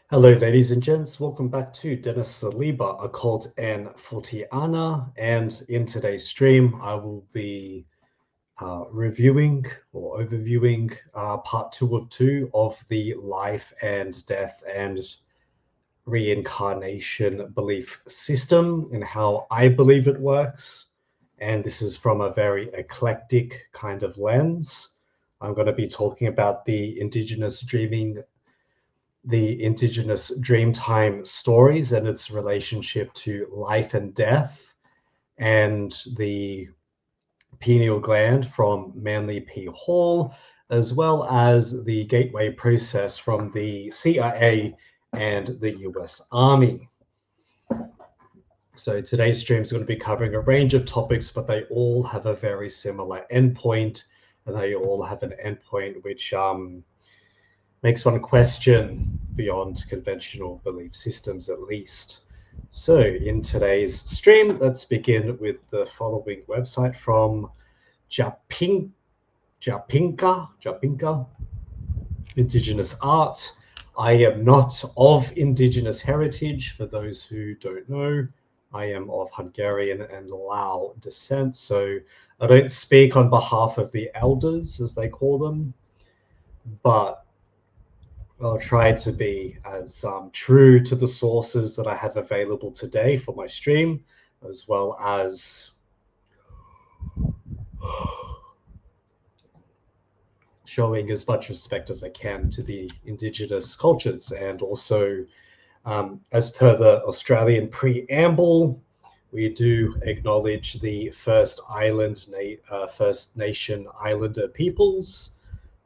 Hello, ladies and gents. Welcome back to Dennis Saliba, Occult and Fortiana. And in today's stream, I will be reviewing or overviewing part 2 of the life and death and reincarnation belief system and how I believe it works. And this is from a very eclectic kind of lens. I'm going to be talking about the indigenous dreamtime stories and its relationship to life and death, and the pineal gland from Manly P. Hall, as well as the gateway process from the CIA and the US Army. So today's stream is going to be covering a range of topics, but they all have a very similar endpoint, and they all have an endpoint which makes one question beyond conventional belief systems, at least. So in today's stream, let's begin with the following website from Japinka, Indigenous Art. I am not of Indigenous heritage. For those who don't know, I am of Hungarian and Lao descent, so I don't speak on behalf of the elders, as they call them, but I'll try to be as true to the sources that I have available today for my stream, as well as showing as much respect as I can to the indigenous cultures. And also, as per the Australian preamble, we do acknowledge the First Nation Islander peoples,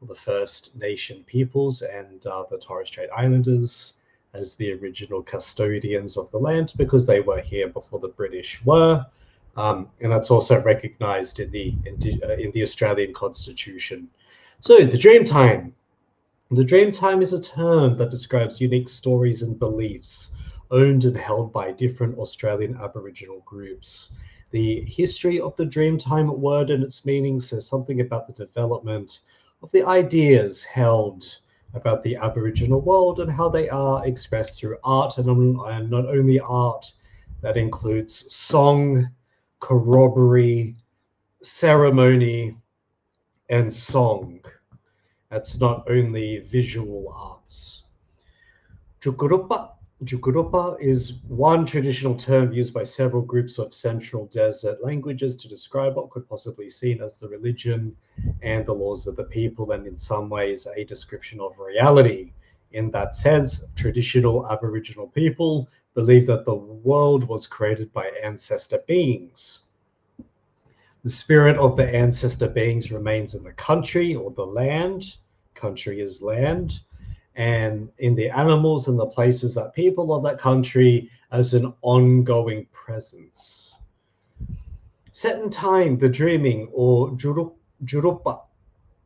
the First Nation peoples, and the Torres Strait Islanders as the original custodians of the land, because they were here before the British were, and that's also recognized in the Australian Constitution. So the Dreamtime. The Dreamtime is a term that describes unique stories and beliefs owned and held by different Australian Aboriginal groups. The history of the Dreamtime word and its meaning says something about the development of the ideas held about the Aboriginal world and how they are expressed through art, and not only art, that includes song, corroboree, ceremony, and song. That's not only visual arts. Jukurupa is one traditional term used by several groups of Central Desert languages to describe what could possibly be seen as the religion and the laws of the people, and in some ways a description of reality. In that sense, traditional Aboriginal people believe that the world was created by ancestor beings. The spirit of the ancestor beings remains in the country or the land. Country is land. And in the animals and the places that people of that country as an ongoing presence. Set in time, the dreaming, or jurupa,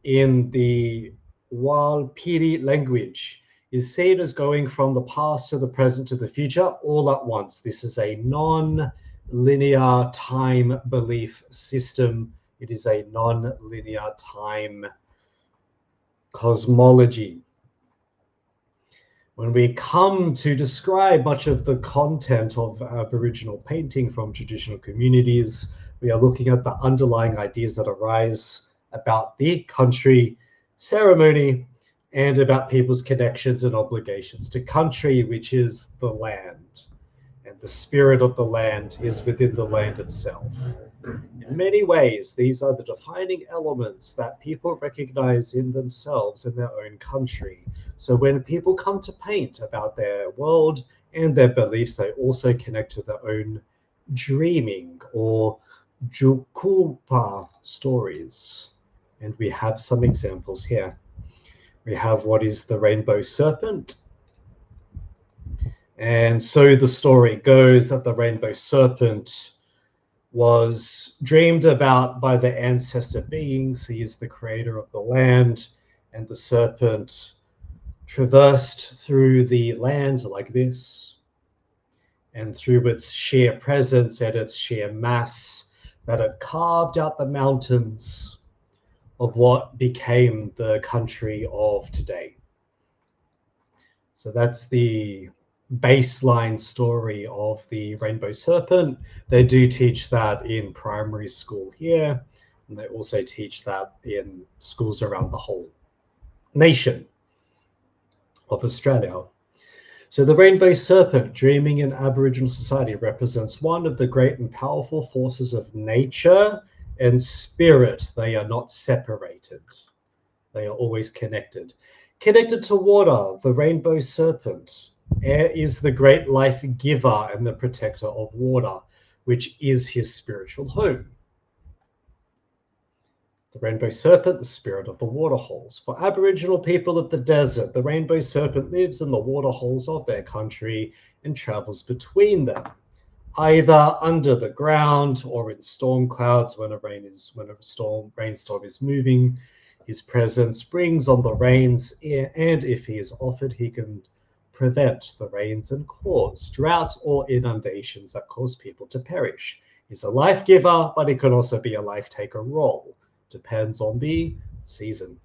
in the Walpiri language, is seen as going from the past to the present to the future all at once. This is a non-linear time belief system. It is a non-linear time cosmology. When we come to describe much of the content of Aboriginal painting from traditional communities, we are looking at the underlying ideas that arise about the country, ceremony, and about people's connections and obligations to country, which is the land. And the spirit of the land is within the land itself. In many ways, these are the defining elements that people recognize in themselves in their own country. So when people come to paint about their world and their beliefs, they also connect to their own dreaming or jukulpa stories. And we have some examples here. We have what is the rainbow serpent. And so the story goes that the rainbow serpent was dreamed about by the ancestor beings. He is the creator of the land, and the serpent traversed through the land like this, and through its sheer presence and its sheer mass, that it carved out the mountains of what became the country of today. So that's the baseline story of the rainbow serpent. They do teach that in primary school here, and they also teach that in schools around the whole nation of Australia. So the rainbow serpent, dreaming in Aboriginal society, represents one of the great and powerful forces of nature and spirit. They are not separated. They are always connected. Connected to water, the rainbow serpent is the great life giver and the protector of water, which is his spiritual home. The rainbow serpent, the spirit of the waterholes. For Aboriginal people of the desert, the rainbow serpent lives in the waterholes of their country and travels between them, either under the ground or in storm clouds when a rainstorm is moving. His presence brings on the rains, and if he is offered, he can prevent the rains and cause drought or inundations that cause people to perish. He's a life giver, but he can also be a life taker role. Depends on the season.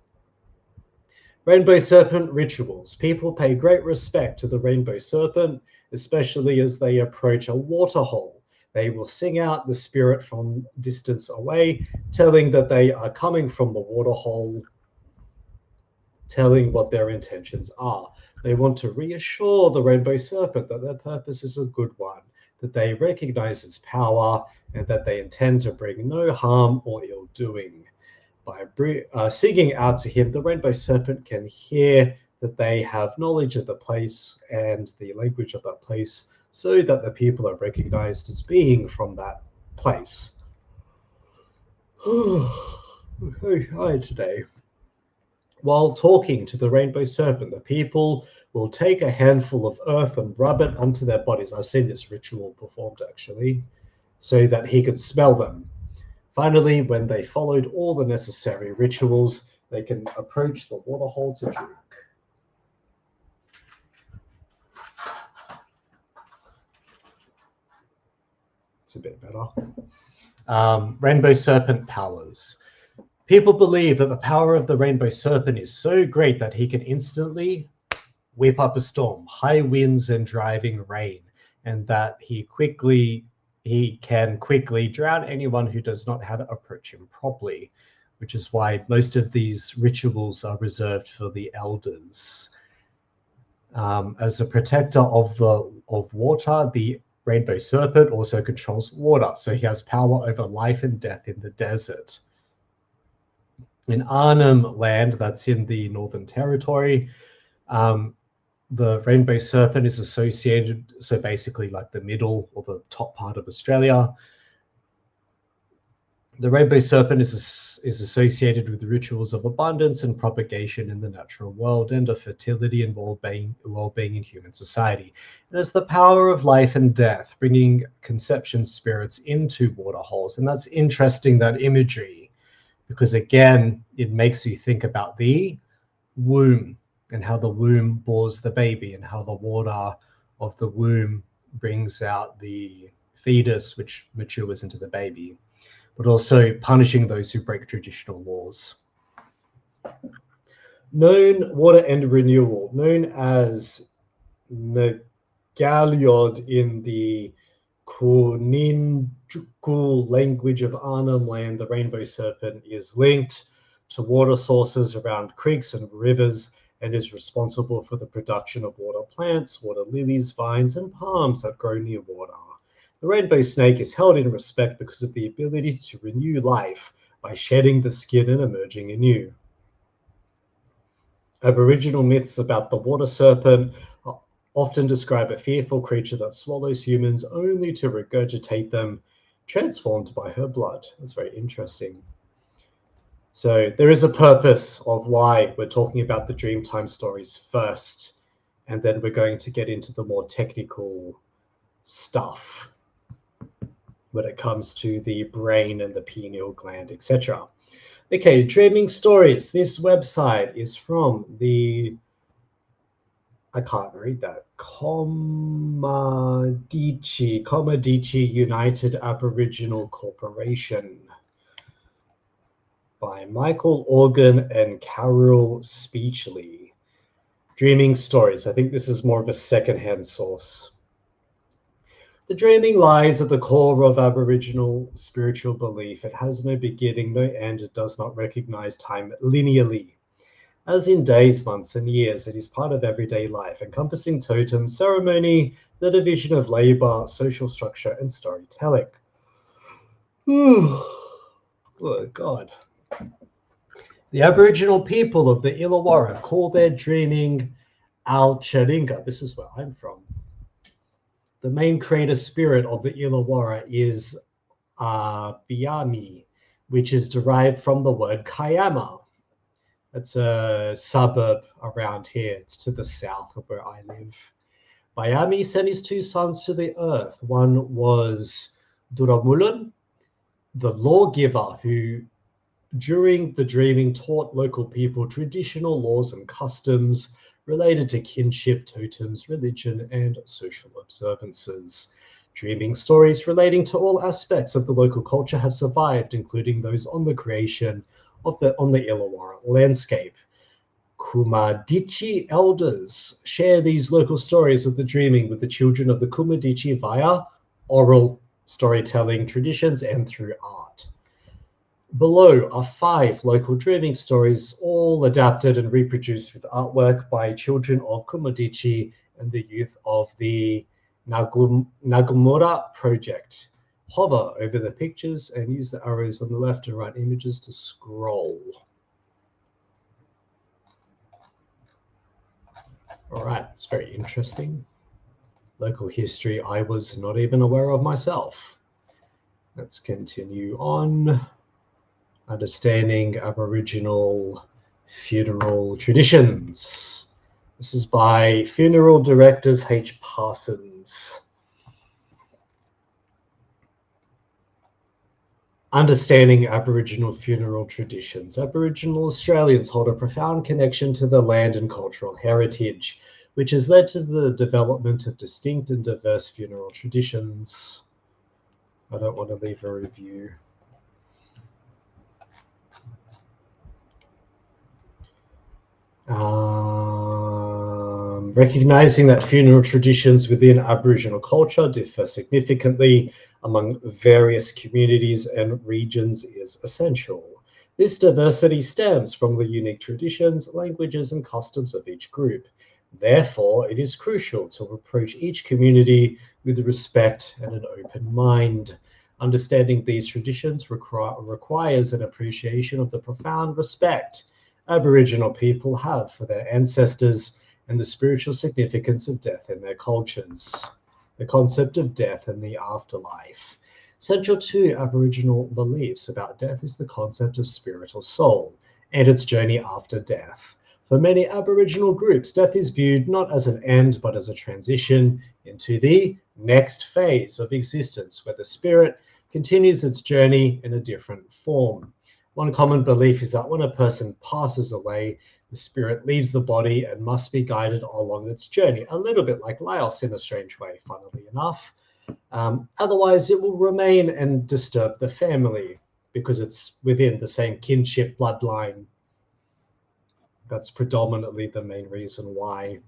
Rainbow serpent rituals. People pay great respect to the rainbow serpent, especially as they approach a waterhole. They will sing out the spirit from distance away, telling that they are coming from the waterhole, telling what their intentions are. They want to reassure the rainbow serpent that their purpose is a good one, that they recognize its power, and that they intend to bring no harm or ill doing. By singing out to him, the rainbow serpent can hear that they have knowledge of the place and the language of that place, so that the people are recognized as being from that place. Hi today. While talking to the rainbow serpent, the people will take a handful of earth and rub it onto their bodies. I've seen this ritual performed actually, so that he could smell them. Finally, when they followed all the necessary rituals, they can approach the waterhole to drink. It's a bit better. Rainbow serpent powers. People believe that the power of the rainbow serpent is so great that he can instantly whip up a storm, high winds and driving rain, and that he can quickly drown anyone who does not have to approach him properly, which is why most of these rituals are reserved for the elders. As a protector of water, the rainbow serpent also controls water, so he has power over life and death in the desert. In Arnhem Land, that's in the Northern Territory, the rainbow serpent is associated, so basically like the middle or the top part of Australia. The rainbow serpent is associated with rituals of abundance and propagation in the natural world, and of fertility and well-being in human society. It has the power of life and death, bringing conception spirits into waterholes. And that's interesting, that imagery, because again, it makes you think about the womb and how the womb bores the baby, and how the water of the womb brings out the fetus, which matures into the baby, but also punishing those who break traditional laws. Known water and renewal, known as Ngaliod in the Kuninjuku language of Arnhem Land, the rainbow serpent is linked to water sources around creeks and rivers, and is responsible for the production of water plants, water lilies, vines, and palms that grow near water. The rainbow snake is held in respect because of the ability to renew life by shedding the skin and emerging anew. Aboriginal myths about the water serpent often describe a fearful creature that swallows humans only to regurgitate them, transformed by her blood. That's very interesting. So there is a purpose of why we're talking about the Dreamtime stories first, and then we're going to get into the more technical stuff when it comes to the brain and the pineal gland, etc. Okay, dreaming stories. This website is from the, I can't read that, Komadichi United Aboriginal Corporation, by Michael Organ and Carol Speechley. Dreaming stories. I think this is more of a second-hand source. The dreaming lies at the core of Aboriginal spiritual belief. It has no beginning, no end. It does not recognize time linearly. As in days, months, and years, it is part of everyday life, encompassing totem, ceremony, the division of labor, social structure, and storytelling. Oh, God. The Aboriginal people of the Illawarra call their dreaming Al-Charinga. This is where I'm from. The main creator spirit of the Illawarra is Biami, which is derived from the word Kayama. It's a suburb around here. It's to the south of where I live. Biami sent his two sons to the earth. One was Duramulun, the lawgiver who, during the dreaming, taught local people traditional laws and customs related to kinship, totems, religion, and social observances. Dreaming stories relating to all aspects of the local culture have survived, including those on the creation on the Illawarra landscape. Kumadichi elders share these local stories of the dreaming with the children of the Kumadichi via oral storytelling traditions and through art. Below are 5 local dreaming stories, all adapted and reproduced with artwork by children of Kumadichi and the youth of the Nagumura project. Hover over the pictures and use the arrows on the left and right images to scroll. All right, it's very interesting. Local history I was not even aware of myself. Let's continue on. Understanding Aboriginal funeral traditions. This is by Funeral Directors H. Parsons. Understanding Aboriginal funeral traditions. Aboriginal Australians hold a profound connection to the land and cultural heritage, which has led to the development of distinct and diverse funeral traditions. I don't want to leave a review. Recognizing that funeral traditions within Aboriginal culture differ significantly among various communities and regions is essential. This diversity stems from the unique traditions, languages, and customs of each group. Therefore, it is crucial to approach each community with respect and an open mind. Understanding these traditions requires an appreciation of the profound respect Aboriginal people have for their ancestors and the spiritual significance of death in their cultures. The concept of death and the afterlife. Central to Aboriginal beliefs about death is the concept of spirit or soul and its journey after death. For many Aboriginal groups, death is viewed not as an end, but as a transition into the next phase of existence, where the spirit continues its journey in a different form. One common belief is that when a person passes away, the spirit leaves the body and must be guided along its journey, a little bit like Laos in a strange way, funnily enough. Otherwise, it will remain and disturb the family because it's within the same kinship bloodline. That's predominantly the main reason why.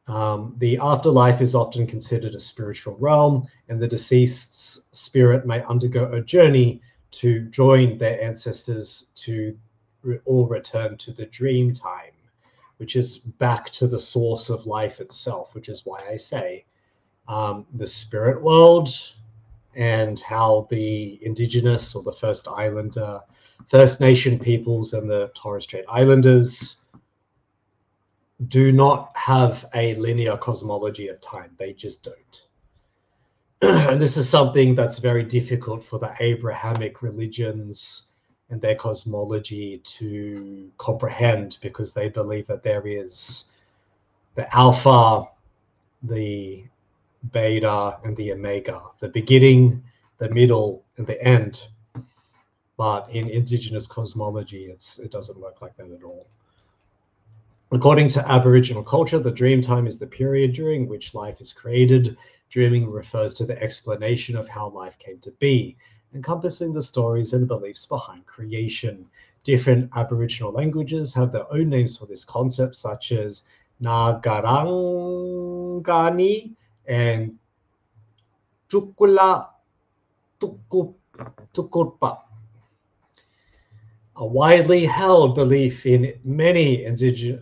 The afterlife is often considered a spiritual realm, and the deceased's spirit may undergo a journey to join their ancestors or return to the dream time, which is back to the source of life itself, which is why I say the spirit world and how the indigenous or the First Nation peoples and the Torres Strait Islanders do not have a linear cosmology of time. They just don't. And this is something that's very difficult for the Abrahamic religions and their cosmology to comprehend, because they believe that there is the Alpha, the Beta, and the Omega, the beginning, the middle, and the end. But in indigenous cosmology, it doesn't work like that at all. According to Aboriginal culture, the dream time is the period during which life is created. Dreaming refers to the explanation of how life came to be, encompassing the stories and beliefs behind creation. Different Aboriginal languages have their own names for this concept, such as Nagarangani and Tukula Tukurpa. A widely held belief in many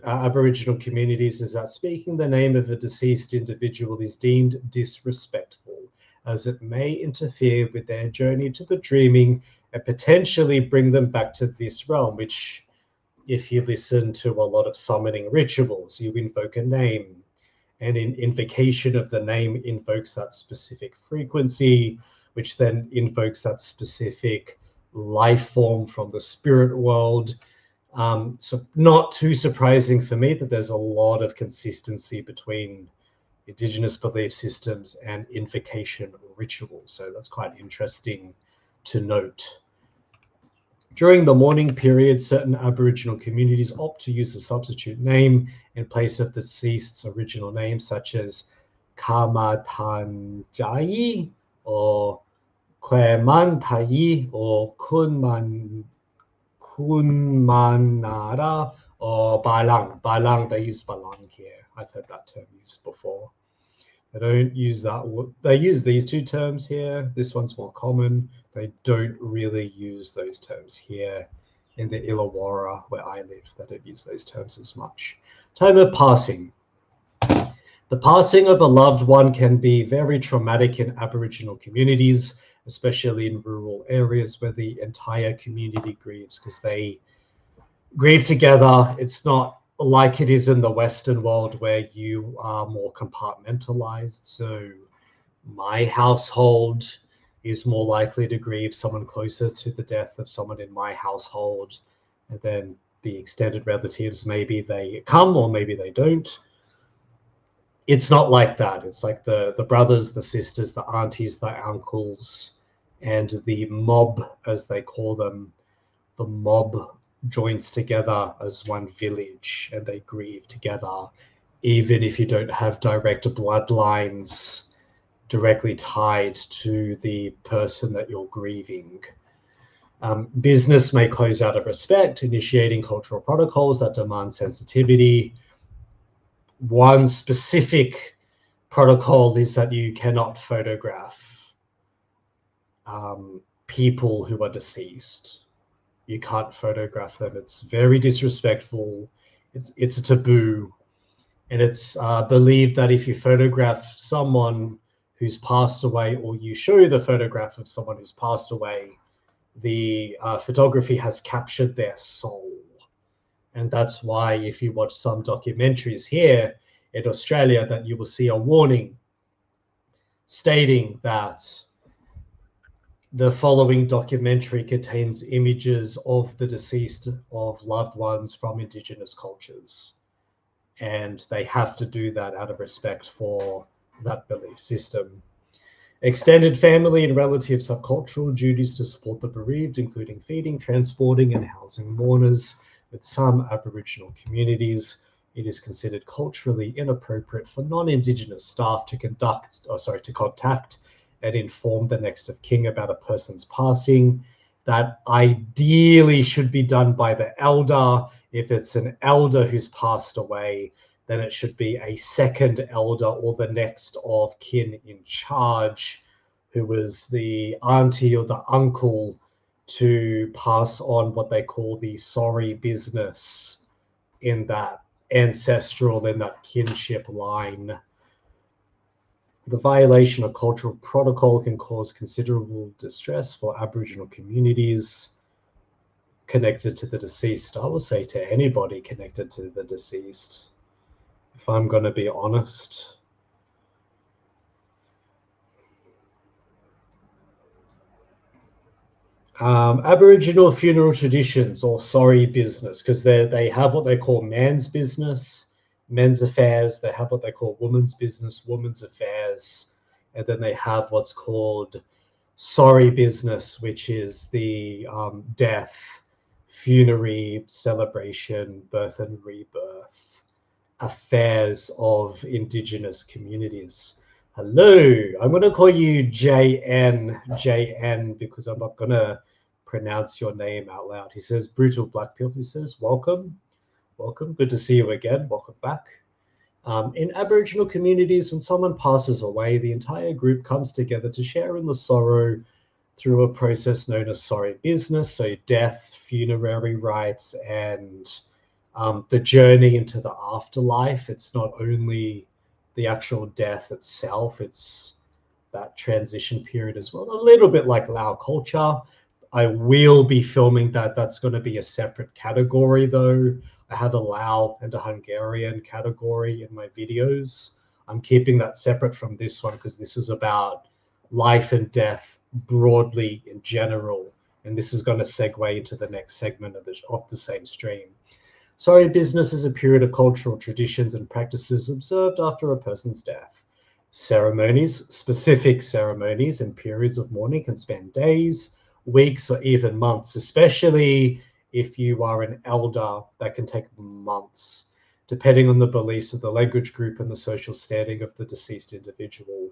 Aboriginal communities is that speaking the name of a deceased individual is deemed disrespectful, as it may interfere with their journey to the dreaming and potentially bring them back to this realm, which, if you listen to a lot of summoning rituals, you invoke a name, and in invocation of the name invokes that specific frequency, which then invokes that specific life form from the spirit world. So not too surprising for me that there's a lot of consistency between Indigenous belief systems and invocation rituals. So that's quite interesting to note. During the mourning period, certain Aboriginal communities opt to use a substitute name in place of the deceased's original name, such as Kamatanjai or Kwemantai or Kunmanara or Balang. Balang, they use Balang here. I've heard that term used before. They don't use that. They use these two terms here. This one's more common. They don't really use those terms here in the Illawarra where I live. They don't use those terms as much. Time of passing. The passing of a loved one can be very traumatic in Aboriginal communities, especially in rural areas where the entire community grieves because they grieve together. It's not like it is in the Western world where you are more compartmentalized. So my household is more likely to grieve someone closer to the death of someone in my household. And then the extended relatives, maybe they come or maybe they don't. It's not like that. It's like the brothers, the sisters, the aunties, the uncles, and the mob, as they call them. The mob joins together as one village and they grieve together, even if you don't have direct bloodlines directly tied to the person that you're grieving. Business may close out of respect, initiating cultural protocols that demand sensitivity. One specific protocol is that you cannot photograph people who are deceased. You can't photograph them. It's very disrespectful. It's a taboo. And it's believed that if you photograph someone who's passed away or you show the photograph of someone who's passed away, the photography has captured their soul. And that's why if you watch some documentaries here in Australia, that you will see a warning stating that the following documentary contains images of the deceased of loved ones from Indigenous cultures. And they have to do that out of respect for that belief system. Extended family and relatives have cultural duties to support the bereaved, including feeding, transporting, and housing mourners. With some Aboriginal communities, it is considered culturally inappropriate for non-Indigenous staff to contact and inform the next of kin about a person's passing. That ideally should be done by the elder. If it's an elder who's passed away, then it should be a second elder or the next of kin in charge, who was the auntie or the uncle, to pass on what they call the sorry business in that ancestral, in that kinship line. The violation of cultural protocol can cause considerable distress for Aboriginal communities connected to the deceased. I will say to anybody connected to the deceased, if I'm going to be honest. Aboriginal funeral traditions, or sorry business, because they have what they call man's business, men's affairs. They have what they call woman's business, woman's affairs. And then they have what's called sorry business, which is the death, funerary, celebration, birth and rebirth affairs of Indigenous communities. Hello, I'm going to call you JN, because I'm not going to pronounce your name out loud. He says, Brutal Black Pill, he says, welcome, welcome, good to see you again, welcome back. In Aboriginal communities, when someone passes away, the entire group comes together to share in the sorrow through a process known as sorry business, so death, funerary rites, and the journey into the afterlife. It's not only the actual death itself, it's that transition period as well. A little bit like Lao culture. I will be filming that. That's going to be a separate category though. I have a Lao and a Hungarian category in my videos. I'm keeping that separate from this one because this is about life and death broadly in general. And this is going to segue into the next segment of the same stream. Sorry business is a period of cultural traditions and practices observed after a person's death. Ceremonies, specific ceremonies and periods of mourning can span days, weeks, or even months, especially if you are an elder. That can take months, depending on the beliefs of the language group and the social standing of the deceased individual.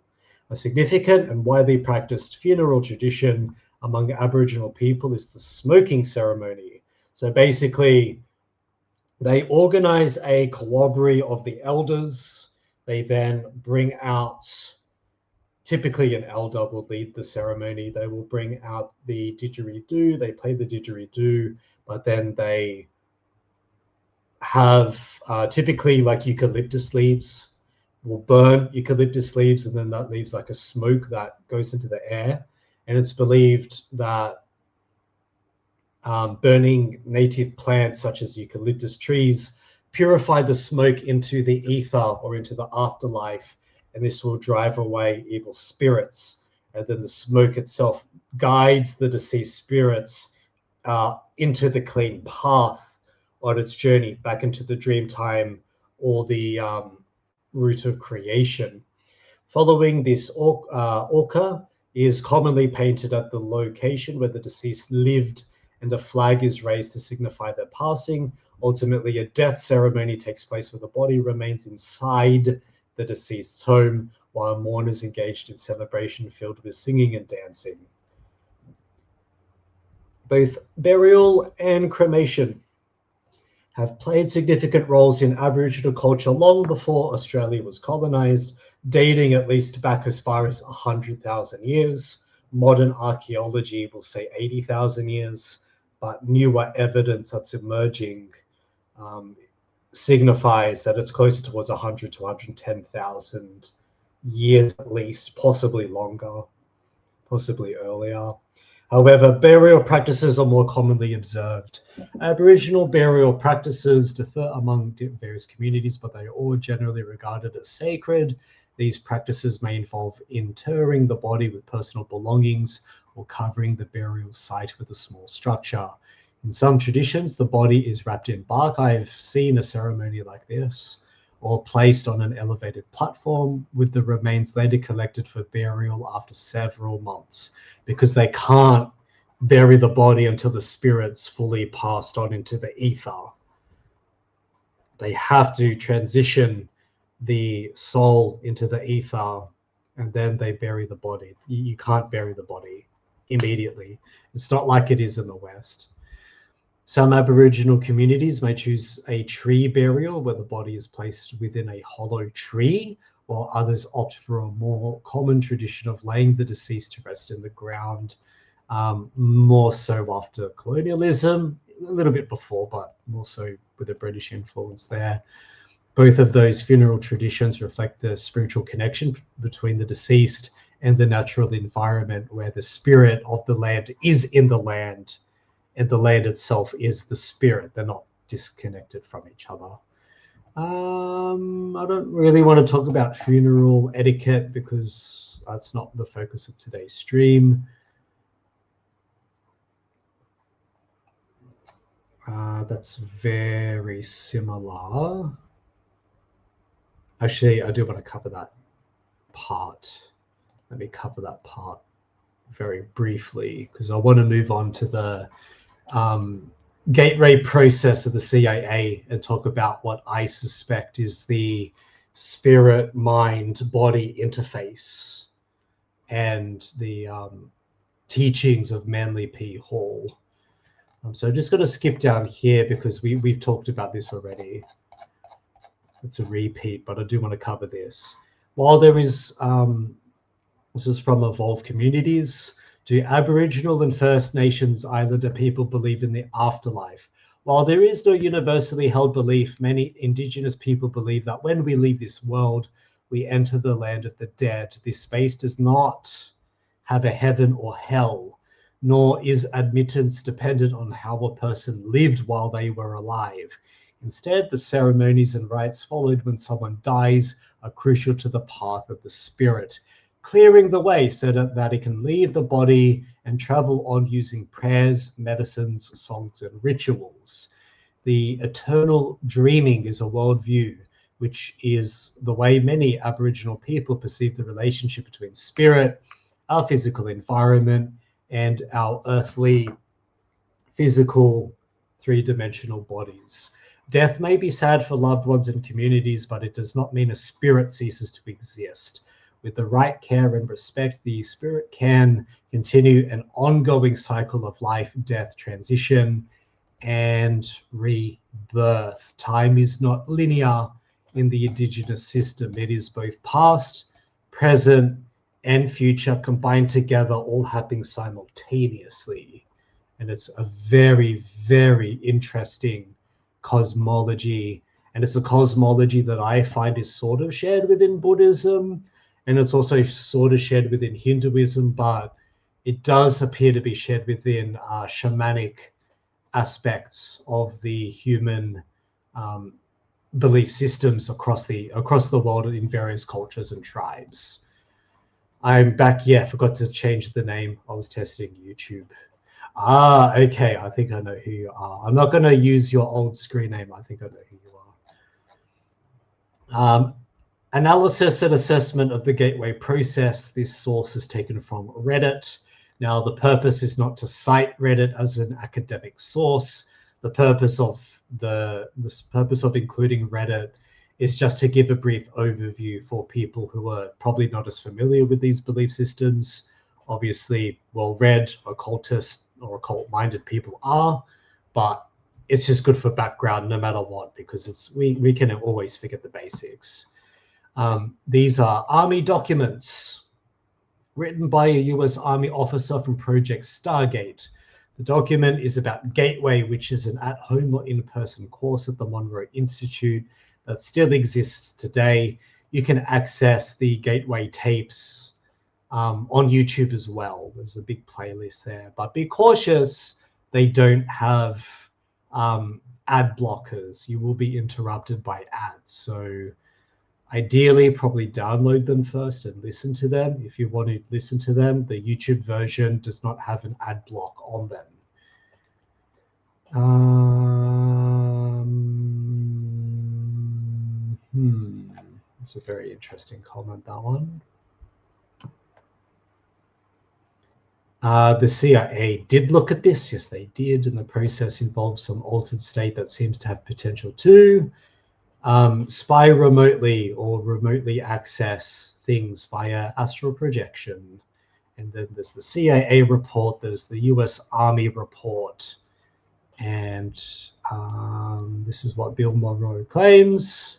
A significant and widely practiced funeral tradition among Aboriginal people is the smoking ceremony. So basically, they organize a corroboree of the elders. They then bring out, typically an elder will lead the ceremony. They will bring out the didgeridoo. They play the didgeridoo, but then they have typically like eucalyptus leaves, will burn eucalyptus leaves, and then that leaves like a smoke that goes into the air. And it's believed that burning native plants such as eucalyptus trees purify the smoke into the ether or into the afterlife, and this will drive away evil spirits. And then the smoke itself guides the deceased spirits into the clean path on its journey back into the dream time or the root of creation. Following this orca is commonly painted at the location where the deceased lived, and a flag is raised to signify their passing. Ultimately, a death ceremony takes place where the body remains inside the deceased's home while mourners engaged in celebration filled with singing and dancing. Both burial and cremation have played significant roles in Aboriginal culture long before Australia was colonized, dating at least back as far as 100,000 years. Modern archaeology will say 80,000 years, but newer evidence that's emerging signifies that it's closer towards 100 to 110,000 years at least, possibly longer, possibly earlier. However, burial practices are more commonly observed. Aboriginal burial practices differ among various communities, but they are all generally regarded as sacred. These practices may involve interring the body with personal belongings or covering the burial site with a small structure. In some traditions, the body is wrapped in bark. I've seen a ceremony like this, or placed on an elevated platform with the remains later collected for burial after several months, because they can't bury the body until the spirit's fully passed on into the ether. They have to transition the soul into the ether, and then they bury the body. You can't bury the body immediately. It's not like it is in the West. Some Aboriginal communities may choose a tree burial where the body is placed within a hollow tree, while others opt for a more common tradition of laying the deceased to rest in the ground, more so after colonialism, a little bit before, but more so with the British influence there. Both of those funeral traditions reflect the spiritual connection between the deceased and the natural environment, where the spirit of the land is in the land and the land itself is the spirit. They're not disconnected from each other. I don't really want to talk about funeral etiquette because that's not the focus of today's stream. That's very similar. Actually, I do want to cover that part. Let me cover that part very briefly because I want to move on to the gateway process of the CIA and talk about what I suspect is the spirit mind body interface and the teachings of Manly P. Hall. So I'm just going to skip down here because we've talked about this already. It's a repeat, but I do want to cover this. While there is, this is from Evolved Communities, do Aboriginal and First Nations Islander people believe in the afterlife? While there is no universally held belief, many Indigenous people believe that when we leave this world, we enter the land of the dead. This space does not have a heaven or hell, nor is admittance dependent on how a person lived while they were alive. Instead, the ceremonies and rites followed when someone dies are crucial to the path of the spirit, clearing the way so that it can leave the body and travel on using prayers, medicines, songs, and rituals. The eternal dreaming is a worldview, which is the way many Aboriginal people perceive the relationship between spirit, our physical environment, and our earthly, physical, three-dimensional bodies. Death may be sad for loved ones and communities, but it does not mean a spirit ceases to exist. With the right care and respect, the spirit can continue an ongoing cycle of life, death, transition, and rebirth. Time is not linear in the Indigenous system. It is both past, present, and future combined together, all happening simultaneously. And it's a very, very interesting cosmology. And it's a cosmology that I find is sort of shared within Buddhism. And it's also sort of shared within Hinduism, but it does appear to be shared within shamanic aspects of the human belief systems across the world in various cultures and tribes. I'm back. Yeah, forgot to change the name. I was testing YouTube. Okay. I think I know who you are. I'm not going to use your old screen name. I think I know who you are. Analysis and assessment of the gateway process. This source is taken from Reddit. Now, the purpose is not to cite Reddit as an academic source. The purpose of including Reddit is just to give a brief overview for people who are probably not as familiar with these belief systems. Obviously, well-read occultist or occult-minded people are, but it's just good for background no matter what, because we can always forget the basics. These are Army documents written by a US Army officer from Project Stargate. The document is about Gateway, which is an at-home or in-person course at the Monroe Institute that still exists today. You can access the Gateway tapes on YouTube as well. There's a big playlist there, but be cautious. They don't have ad blockers. You will be interrupted by ads. So ideally, probably download them first and listen to them. If you want to listen to them, the YouTube version does not have an ad block on them. That's a very interesting comment, that one. The CIA did look at this. Yes, they did. And the process involves some altered state that seems to have potential to spy remotely or remotely access things via astral projection. And then there's the CIA report, there's the US Army report, and this is what Bill Monroe claims.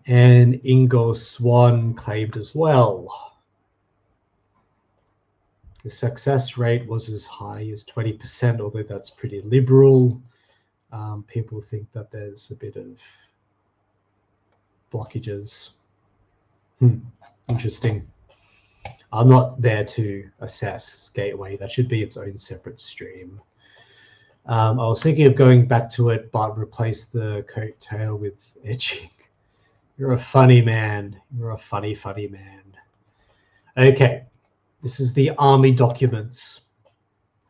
And Ingo Swann claimed as well. The success rate was as high as 20%, although that's pretty liberal. People think that there's a bit of blockages. Interesting. I'm not there to assess Gateway. That should be its own separate stream. I was thinking of going back to it, but replace the coattail with etching. You're a funny man. You're a funny, funny man. Okay, this is the Army documents.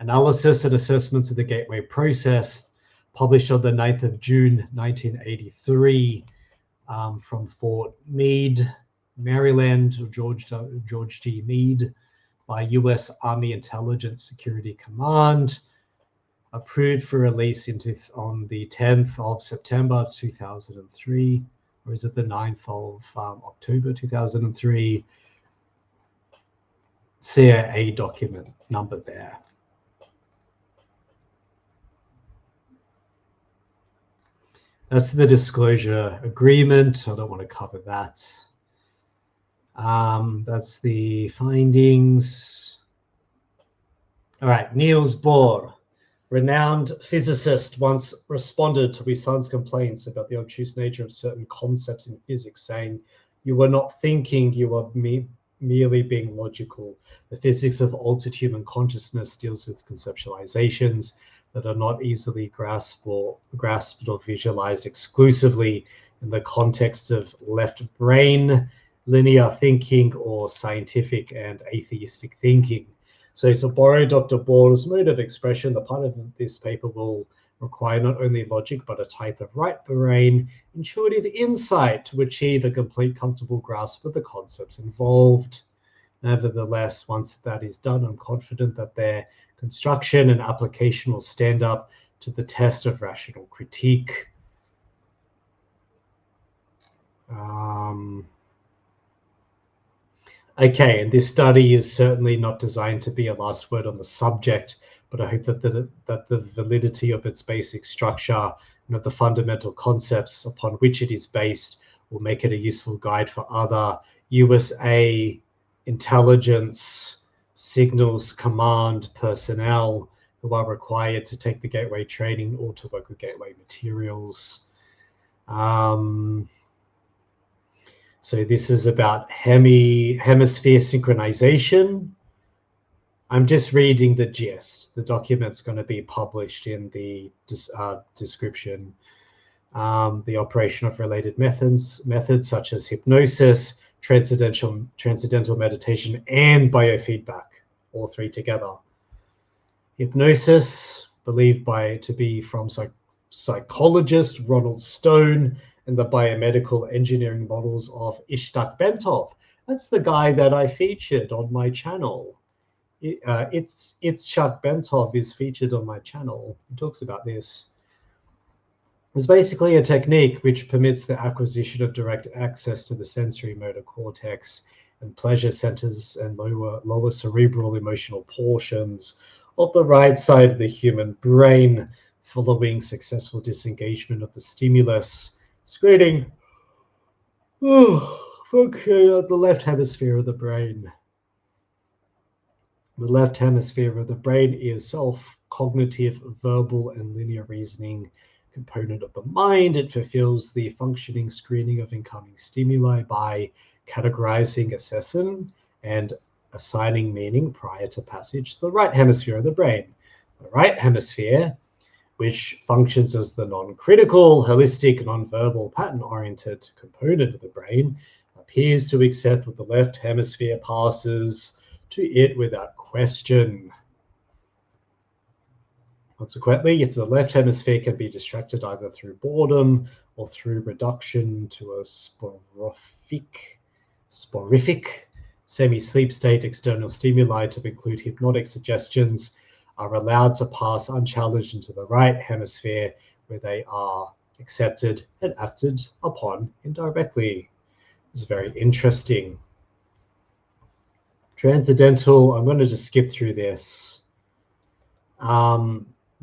Analysis and assessments of the Gateway process, published on the 9th of June, 1983, from Fort Meade, Maryland, George T. Meade, by U.S. Army Intelligence Security Command, approved for release on the 10th of September 2003, or is it the 9th of October 2003? CIA document number there. That's the disclosure agreement. I don't want to cover that. That's the findings. All right, Niels Bohr, renowned physicist, once responded to his son's complaints about the obtuse nature of certain concepts in physics, saying, "You were not thinking, you were merely being logical. The physics of altered human consciousness deals with conceptualizations that are not easily grasped or visualized exclusively in the context of left brain, linear thinking, or scientific and atheistic thinking." So to borrow Dr. Bohr's mode of expression, the part of this paper will require not only logic, but a type of right brain intuitive insight to achieve a complete comfortable grasp of the concepts involved. Nevertheless, once that is done, I'm confident that their construction and application will stand up to the test of rational critique. Okay, and this study is certainly not designed to be a last word on the subject, but I hope that the validity of its basic structure and of the fundamental concepts upon which it is based will make it a useful guide for other USA intelligence signals command personnel who are required to take the gateway training or to work with gateway materials. So this is about hemisphere synchronization. I'm just reading the gist. The document's going to be published in the description. The operation of related methods such as hypnosis, transcendental meditation, and biofeedback, all three together. Hypnosis, believed to be from psychologist Ronald Stone, and the biomedical engineering models of Ishtak Bentov. That's the guy that I featured on my channel. Ishtak Bentov is featured on my channel. He talks about this. It's basically a technique which permits the acquisition of direct access to the sensory motor cortex and pleasure centers and lower cerebral emotional portions of the right side of the human brain following successful disengagement of the stimulus, screening the left hemisphere of the brain. The left hemisphere of the brain is self-cognitive, verbal, and linear reasoning component of the mind. It fulfills the functioning screening of incoming stimuli by categorizing, assessing, and assigning meaning prior to passage to the right hemisphere of the brain. The right hemisphere, which functions as the non-critical, holistic, non-verbal, pattern-oriented component of the brain, appears to accept what the left hemisphere passes to it without question. Consequently, if the left hemisphere can be distracted either through boredom or through reduction to a sporific semi-sleep state, external stimuli to include hypnotic suggestions are allowed to pass unchallenged into the right hemisphere, where they are accepted and acted upon indirectly. This is very interesting. Transcendental, I'm going to just skip through this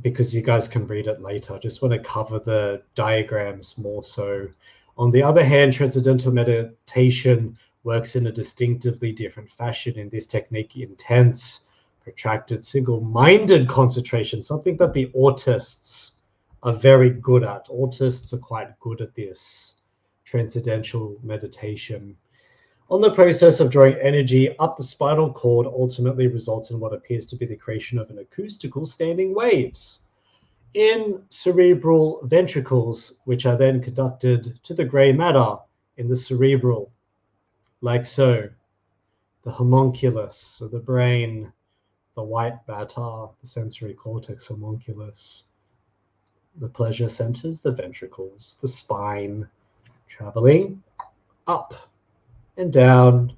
because you guys can read it later. I just want to cover the diagrams more so. On the other hand, transcendental meditation works in a distinctively different fashion. In this technique, intense, protracted, single-minded concentration, something that the autists are very good at. Autists are quite good at this transcendental meditation. On the process of drawing energy up the spinal cord ultimately results in what appears to be the creation of an acoustical standing waves in cerebral ventricles, which are then conducted to the gray matter in the cerebral, like so. The homunculus of the brain, the white matter, the sensory cortex homunculus, the pleasure centers, the ventricles, the spine, traveling up and down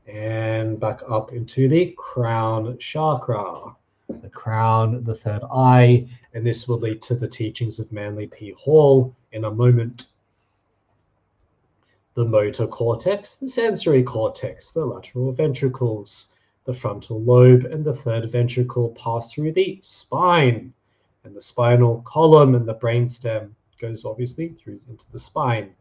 and back up into the crown chakra. The crown, the third eye, and this will lead to the teachings of Manly P. Hall in a moment. The motor cortex, the sensory cortex, the lateral ventricles, the frontal lobe, and the third ventricle pass through the spine. And the spinal column and the brainstem goes obviously through into the spine.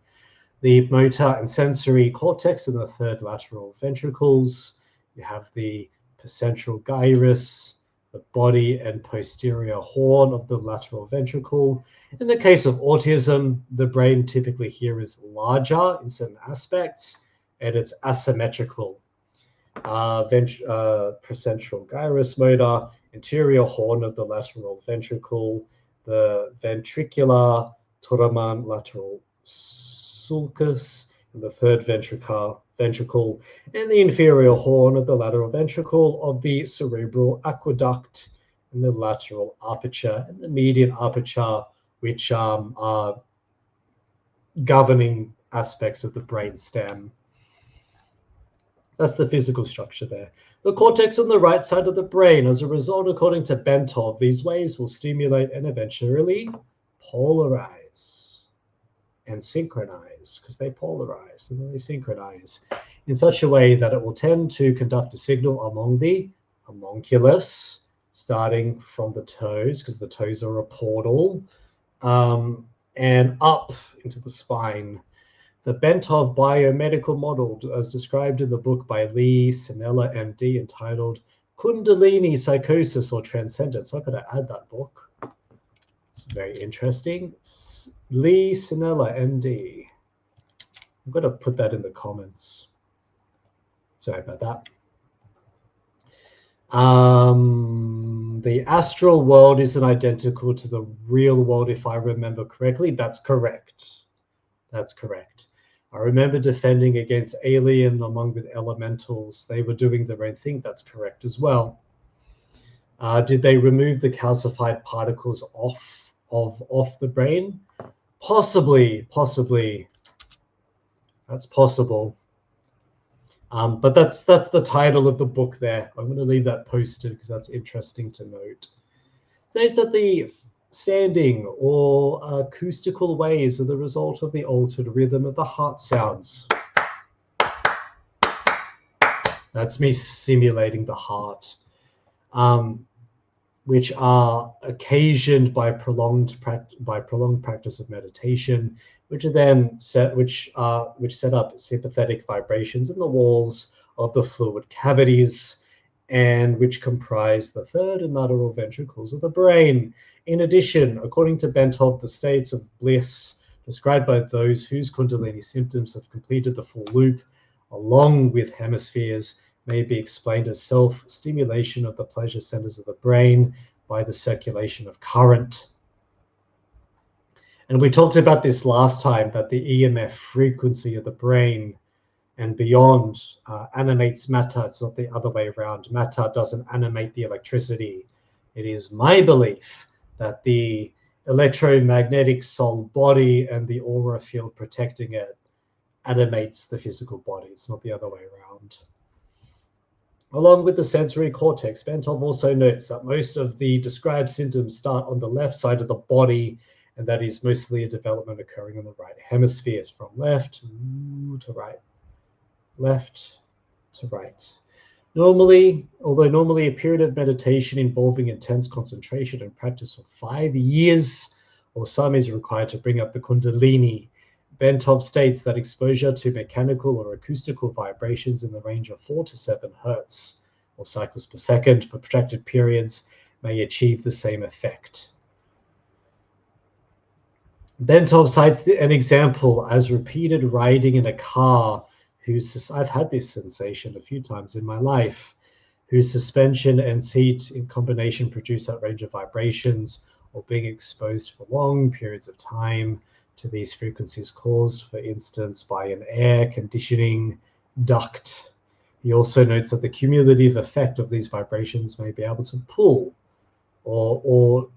The motor and sensory cortex and the third lateral ventricles. You have the percentral gyrus, the body and posterior horn of the lateral ventricle. In the case of autism, the brain typically here is larger in certain aspects, and it's asymmetrical. Percentral gyrus motor, interior horn of the lateral ventricle, the ventricular Toraman lateral sulcus, and the third ventricle, and the inferior horn of the lateral ventricle of the cerebral aqueduct, and the lateral aperture, and the median aperture, which are governing aspects of the brain stem. That's the physical structure there. The cortex on the right side of the brain. As a result, according to Bentov, these waves will stimulate and eventually polarize and synchronize, because they polarize and then they synchronize in such a way that it will tend to conduct a signal along the homunculus, starting from the toes, because the toes are a portal, and up into the spine. The Bentov biomedical model, as described in the book by Lee Sinella, MD, entitled Kundalini Psychosis or Transcendence. I'm going to add that book. It's very interesting. Lee Sinella, MD. I'm going to put that in the comments. Sorry about that. The astral world isn't identical to the real world, if I remember correctly. That's correct. That's correct. I remember defending against alien among the elementals. They were doing their own thing. That's correct as well. Did they remove the calcified particles off the brain? Possibly. That's possible. But that's the title of the book there. I'm going to leave that posted because that's interesting to note. So it's that the standing or acoustical waves are the result of the altered rhythm of the heart sounds. That's me simulating the heart, which are occasioned by prolonged practice of meditation, which set up sympathetic vibrations in the walls of the fluid cavities, and which comprise the third and lateral ventricles of the brain. In addition, according to Bentov, the states of bliss described by those whose Kundalini symptoms have completed the full loop, along with hemispheres, may be explained as self-stimulation of the pleasure centers of the brain by the circulation of current. And we talked about this last time, that the EMF frequency of the brain and beyond animates matter. It's not the other way around. Matter doesn't animate the electricity. It is my belief that the electromagnetic soul body and the aura field protecting it animates the physical body. It's not the other way around. Along with the sensory cortex, Bentov also notes that most of the described symptoms start on the left side of the body, and that is mostly a development occurring in the right hemispheres, from left to right. Left to right. Although normally a period of meditation involving intense concentration and practice for 5 years or some is required to bring up the Kundalini, Bentov states that exposure to mechanical or acoustical vibrations in the range of 4 to 7 hertz or cycles per second for protracted periods may achieve the same effect. Bentov cites an example as repeated riding in a car I've had this sensation a few times in my life, whose suspension and seat in combination produce that range of vibrations, or being exposed for long periods of time to these frequencies caused, for instance, by an air conditioning duct. He also notes that the cumulative effect of these vibrations may be able to pull or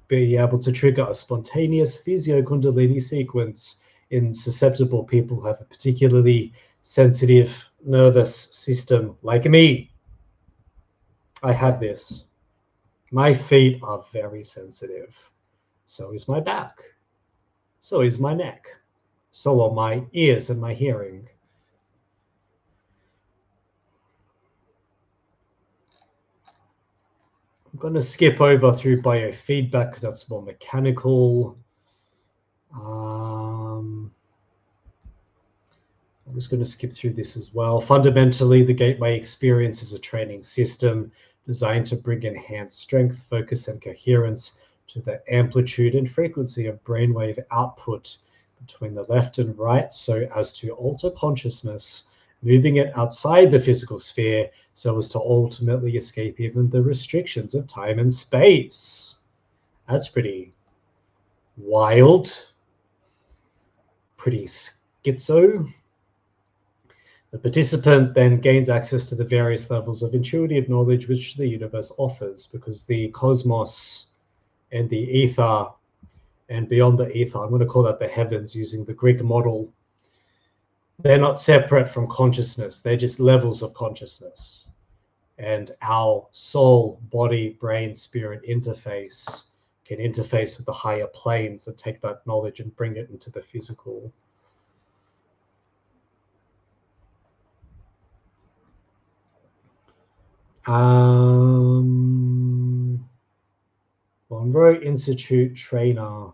be able to trigger a spontaneous physio-kundalini sequence in susceptible people who have a particularly sensitive nervous system, like me. I have this. My feet are very sensitive. So is my back. So is my neck. So are my ears and my hearing. I'm going to skip over through biofeedback because that's more mechanical. I'm just going to skip through this as well. Fundamentally, the gateway experience is a training system designed to bring enhanced strength, focus, and coherence to the amplitude and frequency of brainwave output between the left and right so as to alter consciousness, moving it outside the physical sphere so as to ultimately escape even the restrictions of time and space. That's pretty wild, pretty schizo. The participant then gains access to the various levels of intuitive knowledge which the universe offers, because the cosmos and the ether and beyond the ether, I'm going to call that the heavens using the Greek model, they're not separate from consciousness. They're just levels of consciousness. And our soul, body, brain, spirit interface can interface with the higher planes and take that knowledge and bring it into the physical. Monroe Institute trainer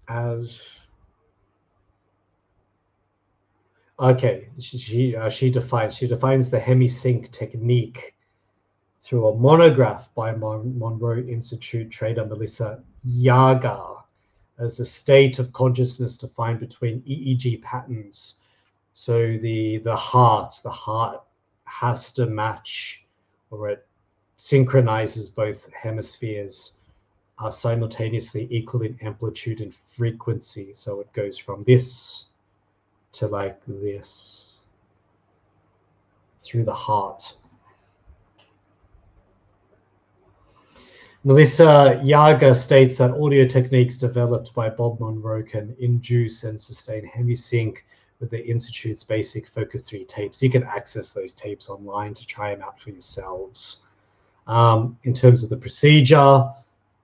as okay. She defines the hemisync technique through a monograph by Monroe Institute trainer Melissa Yaga as a state of consciousness defined between EEG patterns. So the heart has to match, or it synchronizes both hemispheres are simultaneously equal in amplitude and frequency. So it goes from this to like this through the heart. Melissa Yaga states that audio techniques developed by Bob Monroe can induce and sustain hemisync with the Institute's basic Focus 3 tapes. You can access those tapes online to try them out for yourselves. In terms of the procedure,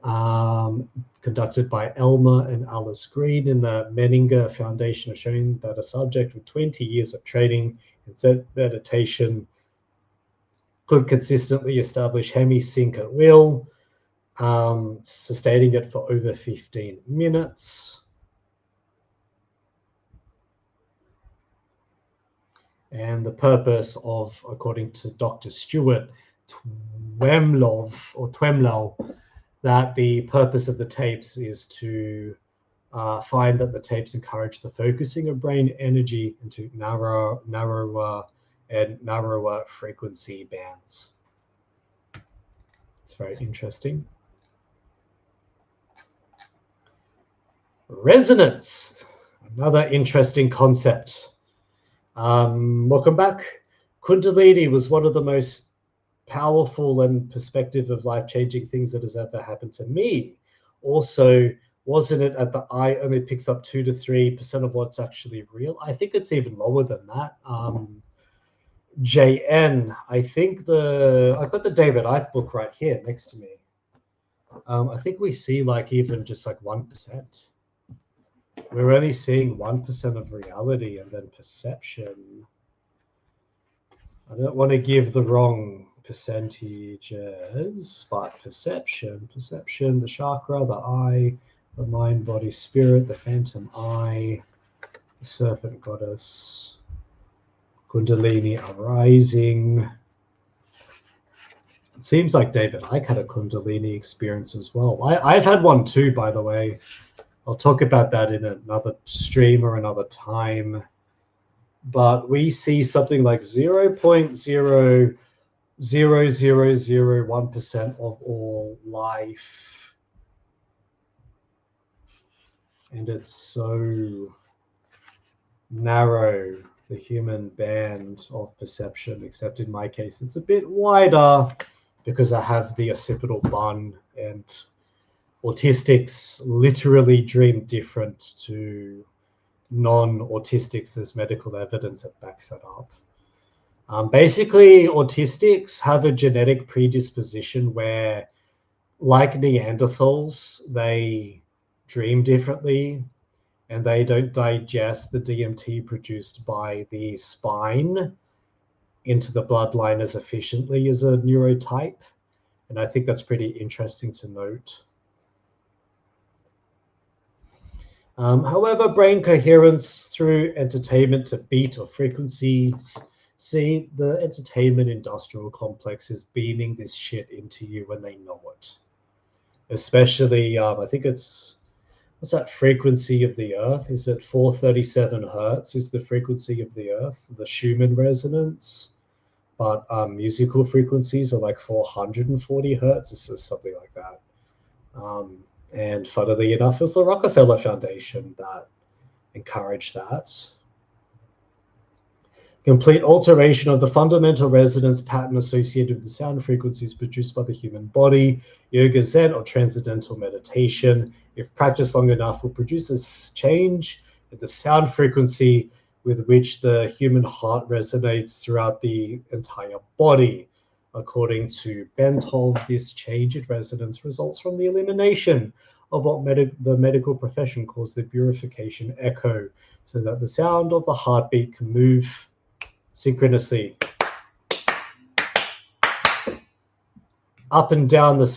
conducted by Elmer and Alice Green in the Menninger Foundation, have shown that a subject with 20 years of training in Zen meditation could consistently establish hemisync at will, sustaining it for over 15 minutes. And the purpose of, according to Dr. Stuart Twemlow, that the purpose of the tapes is to find that the tapes encourage the focusing of brain energy into narrower frequency bands. It's very interesting. Resonance, another interesting concept. Welcome back. Kundalini was one of the most powerful and perspective of life-changing things that has ever happened to me. Also, wasn't it at the eye only picks up 2 to 3% of what's actually real? I think it's even lower than that. JN, I think I've got the David Icke book right here next to me. I think we see like even just like 1%. We're only seeing 1% of reality, and then perception. I don't want to give the wrong percentages, but perception, the chakra, the eye, the mind, body, spirit, the phantom eye, the serpent goddess, Kundalini arising. It seems like David Icke had a Kundalini experience as well. I've had one too, by the way. I'll talk about that in another stream or another time. But we see something like 0.00001% of all life. And it's so narrow, the human band of perception, except in my case, it's a bit wider because I have the occipital bun, and autistics literally dream different to non-autistics. There's medical evidence that backs that up. Basically, autistics have a genetic predisposition where, like Neanderthals, they dream differently, and they don't digest the DMT produced by the spine into the bloodline as efficiently as a neurotype. And I think that's pretty interesting to note. However, brain coherence through entertainment to beat or frequencies. See, the entertainment industrial complex is beaming this shit into you when they know it. Especially, I think it's, what's that frequency of the Earth? Is it 437 hertz is the frequency of the Earth, the Schumann resonance? But musical frequencies are like 440 hertz, it's just something like that. And funnily enough, it's the Rockefeller Foundation that encouraged that. Complete alteration of the fundamental resonance pattern associated with the sound frequencies produced by the human body. Yoga, Zen, or transcendental meditation, if practiced long enough, will produce a change in the sound frequency with which the human heart resonates throughout the entire body. According to Bentov, this change in resonance results from the elimination of what the medical profession calls the purification echo, so that the sound of the heartbeat can move synchronously up and down the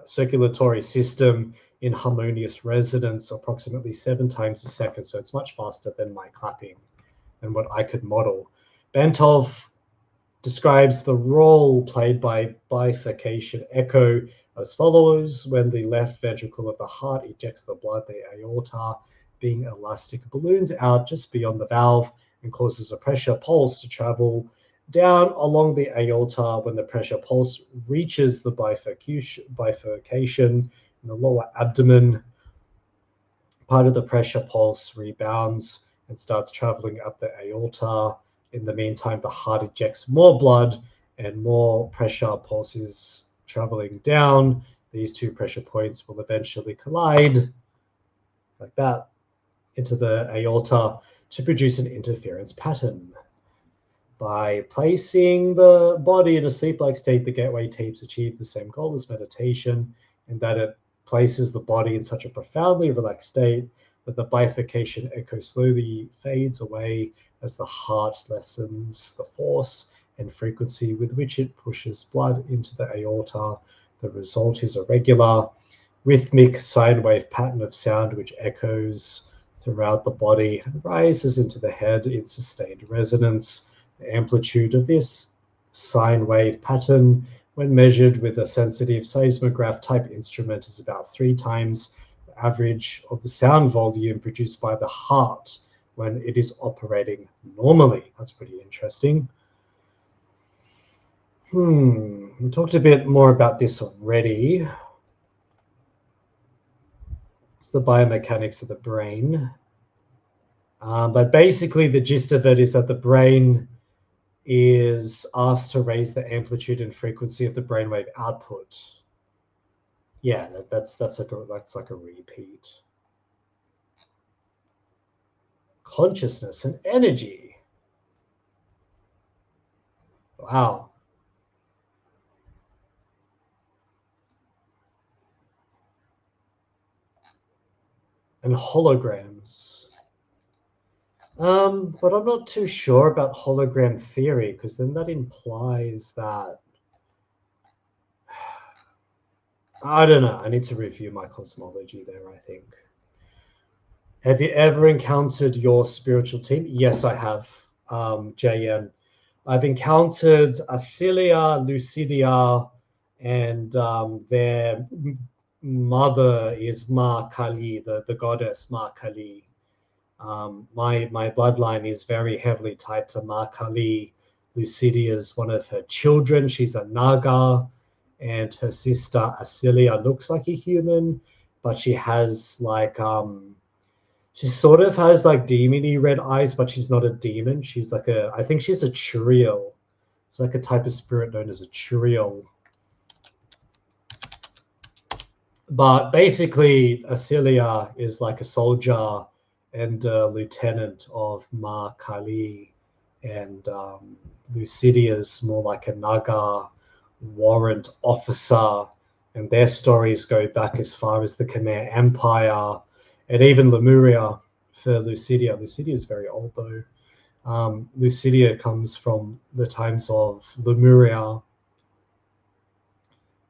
circulatory system in harmonious resonance approximately 7 times a second. So it's much faster than my clapping and what I could model. Bentov describes the role played by bifurcation echo as follows: when the left ventricle of the heart ejects the blood, the aorta, being elastic, balloons out just beyond the valve and causes a pressure pulse to travel down along the aorta. When the pressure pulse reaches the bifurcation in the lower abdomen, part of the pressure pulse rebounds and starts traveling up the aorta. In the meantime, the heart ejects more blood and more pressure pulses traveling down. These two pressure points will eventually collide, like that, into the aorta to produce an interference pattern. By placing the body in a sleep-like state, the gateway tapes achieve the same goal as meditation, in that it places the body in such a profoundly relaxed state that the bifurcation echo slowly fades away as the heart lessens the force and frequency with which it pushes blood into the aorta. The result is a regular, rhythmic sine wave pattern of sound which echoes throughout the body and rises into the head in sustained resonance. The amplitude of this sine wave pattern, when measured with a sensitive seismograph type instrument, is about 3 times the average of the sound volume produced by the heart when it is operating normally. That's pretty interesting. We talked a bit more about this already. It's the biomechanics of the brain. But basically the gist of it is that the brain is asked to raise the amplitude and frequency of the brainwave output. Yeah, that's like a repeat. Consciousness and energy. Wow. And holograms. But I'm not too sure about hologram theory, because then that implies that, I don't know, I need to review my cosmology there, I think. Have you ever encountered your spiritual team? Yes, I have, JN. I've encountered Asilia, Lucidia, and their mother is Ma Kali, the goddess Ma Kali. My bloodline is very heavily tied to Ma Kali. Lucidia is one of her children. She's a Naga, and her sister Asilia looks like a human, but she has like she sort of has like demony red eyes, but she's not a demon. She's like I think she's a Churiel. It's like a type of spirit known as a Churiel. But basically, Asilia is like a soldier and lieutenant of Ma Kali, and Lucidia's more like a Naga warrant officer, and their stories go back as far as the Khmer Empire and even Lemuria for Lucidia. Lucidia is very old though. Lucidia comes from the times of Lemuria,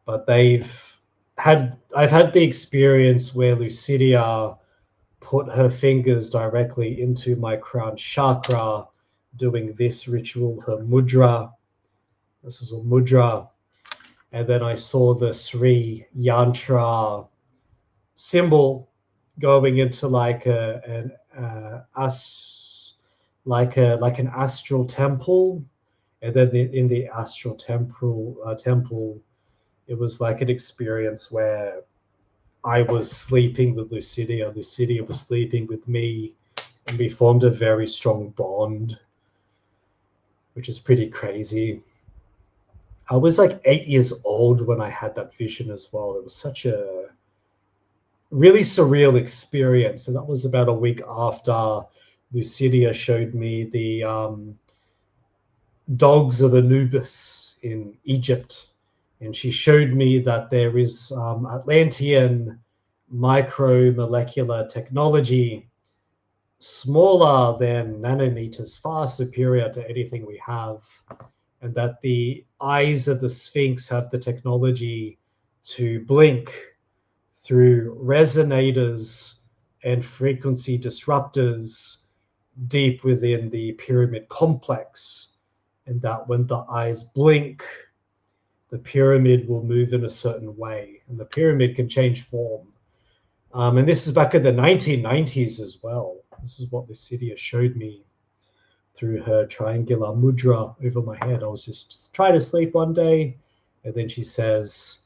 but I've had the experience where Lucidia put her fingers directly into my crown chakra, doing this ritual, her mudra. This is a mudra. And then I saw the Sri Yantra symbol going into like an astral temple, and then in the astral temple, it was like an experience where I was sleeping with Lucidia. Lucidia was sleeping with me, and we formed a very strong bond, which is pretty crazy. I was like 8 years old when I had that vision as well. It was such a really surreal experience. And that was about a week after Lucidia showed me the dogs of Anubis in Egypt. And she showed me that there is Atlantean micromolecular technology, smaller than nanometers, far superior to anything we have. And that the eyes of the Sphinx have the technology to blink through resonators and frequency disruptors deep within the pyramid complex, and that when the eyes blink, the pyramid will move in a certain way, and the pyramid can change form. And this is back in the 1990s as well. This is what Lucidia showed me through her triangular mudra over my head. I was just trying to sleep one day, and then she says,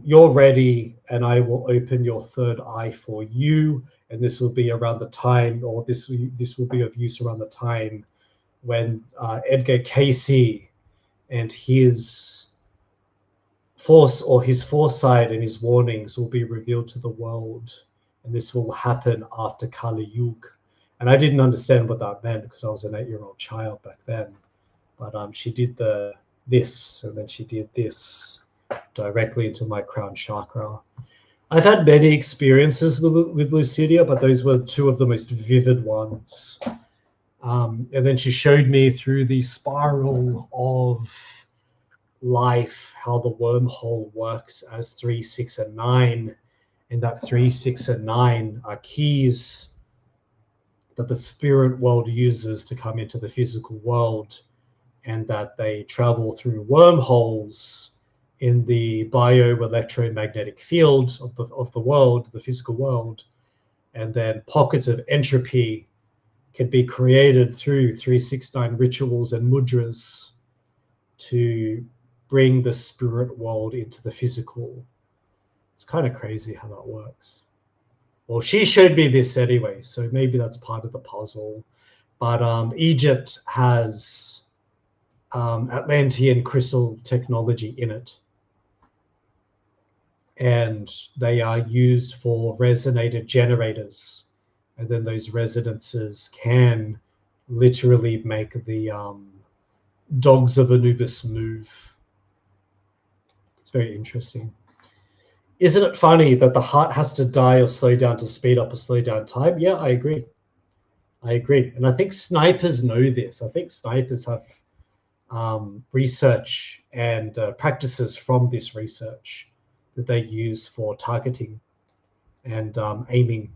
you're ready, and I will open your third eye for you. And this will be around the time, or this will be of use around the time when Edgar Cayce and his foresight and his warnings will be revealed to the world. And this will happen after Kali Yuga. And I didn't understand what that meant because I was an 8-year-old child back then. But she did this, and then she did this directly into my crown chakra. I've had many experiences with Lucidia, but those were two of the most vivid ones. And then she showed me through the spiral of life how the wormhole works as 3, 6, and 9, and that 3, 6, and 9 are keys that the spirit world uses to come into the physical world, and that they travel through wormholes in the bioelectromagnetic field of the world, the physical world, and then pockets of entropy can be created through 369 rituals and mudras to bring the spirit world into the physical. It's kind of crazy how that works. Well, she showed me this anyway, so maybe that's part of the puzzle. But Egypt has Atlantean crystal technology in it, and they are used for resonator generators, and then those resonances can literally make the dogs of Anubis move. It's very interesting. Isn't it funny that the heart has to die or slow down to speed up or slow down time? Yeah, I agree. And I think snipers know this. I think snipers have research and practices from this research that they use for targeting and aiming.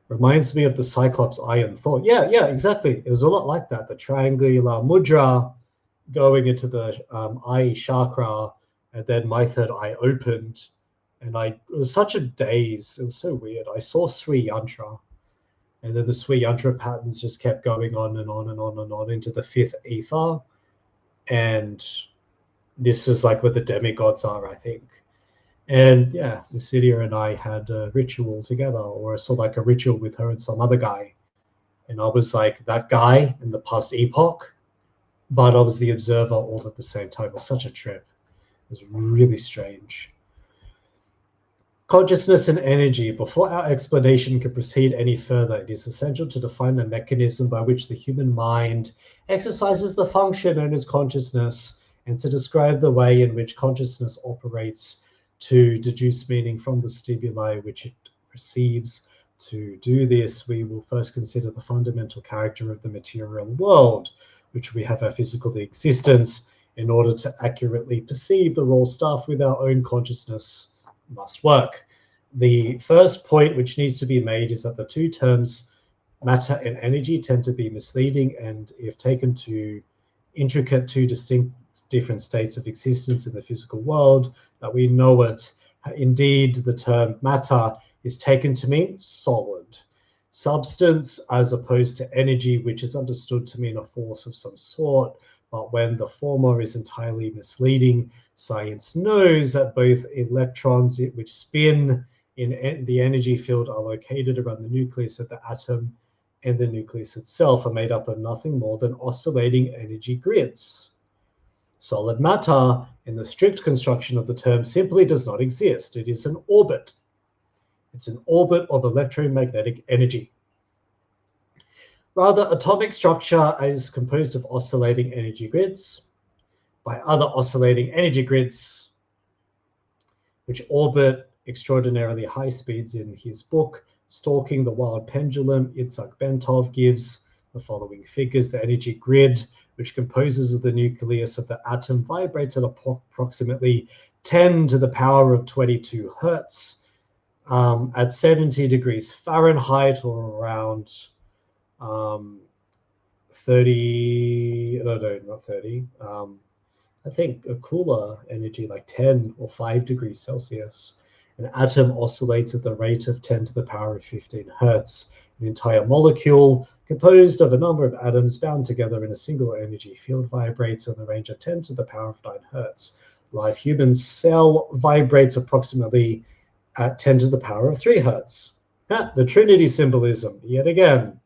Reminds me of the Cyclops Iron Thought. Yeah, exactly. It was a lot like that. The triangular mudra going into the eye chakra, and then my third eye opened, and it was such a daze. It was so weird. I saw Sri Yantra, and then the Sri Yantra patterns just kept going on and on and on and on into the fifth ether. And this is like where the demigods are, I think. And yeah, Lucidia and I had a ritual together, or I saw like a ritual with her and some other guy. And I was like that guy in the past epoch, but I was the observer all at the same time. It was such a trip. It was really strange. Consciousness and energy. Before our explanation can proceed any further, it is essential to define the mechanism by which the human mind exercises the function known as consciousness, and to describe the way in which consciousness operates to deduce meaning from the stimuli which it receives. To do this, we will first consider the fundamental character of the material world, which we have our physical existence. In order to accurately perceive the raw stuff with our own consciousness must work. The first point which needs to be made is that the two terms matter and energy tend to be misleading, and if taken to intricate two distinct different states of existence in the physical world, that we know it. Indeed, the term matter is taken to mean solid substance, as opposed to energy, which is understood to mean a force of some sort. But when the former is entirely misleading, science knows that both electrons which spin in the energy field are located around the nucleus of the atom, and the nucleus itself are made up of nothing more than oscillating energy grids. Solid matter, in the strict construction of the term, simply does not exist. It is an orbit. It's an orbit of electromagnetic energy. Rather, atomic structure is composed of oscillating energy grids by other oscillating energy grids, which orbit extraordinarily high speeds. In his book, Stalking the Wild Pendulum, Itzhak Bentov gives the following figures. The energy grid, which composes the nucleus of the atom, vibrates at approximately 10 to the power of 22 hertz. At 70 degrees Fahrenheit, or around 30, no, not 30, I think a cooler energy, like 10 or 5 degrees Celsius. An atom oscillates at the rate of 10 to the power of 15 hertz. An entire molecule, composed of a number of atoms bound together in a single energy field, vibrates in the range of 10 to the power of 9 hertz. Live human cell vibrates approximately at 10 to the power of 3 hertz. The Trinity symbolism, yet again.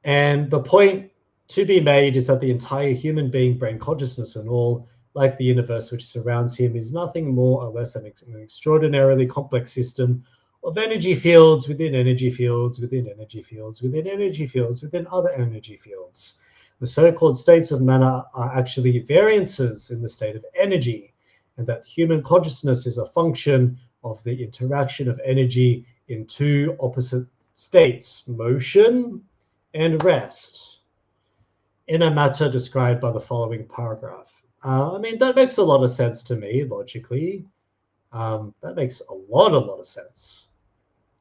And the point to be made is that the entire human being, brain, consciousness, and all, like the universe which surrounds him, is nothing more or less than an extraordinarily complex system of energy fields within energy fields within energy fields within energy fields within other energy fields. The so-called states of matter are actually variances in the state of energy, and that human consciousness is a function of the interaction of energy in two opposite states, motion and rest, in a matter described by the following paragraph. I mean, that makes a lot of sense to me, logically. That makes a lot of sense.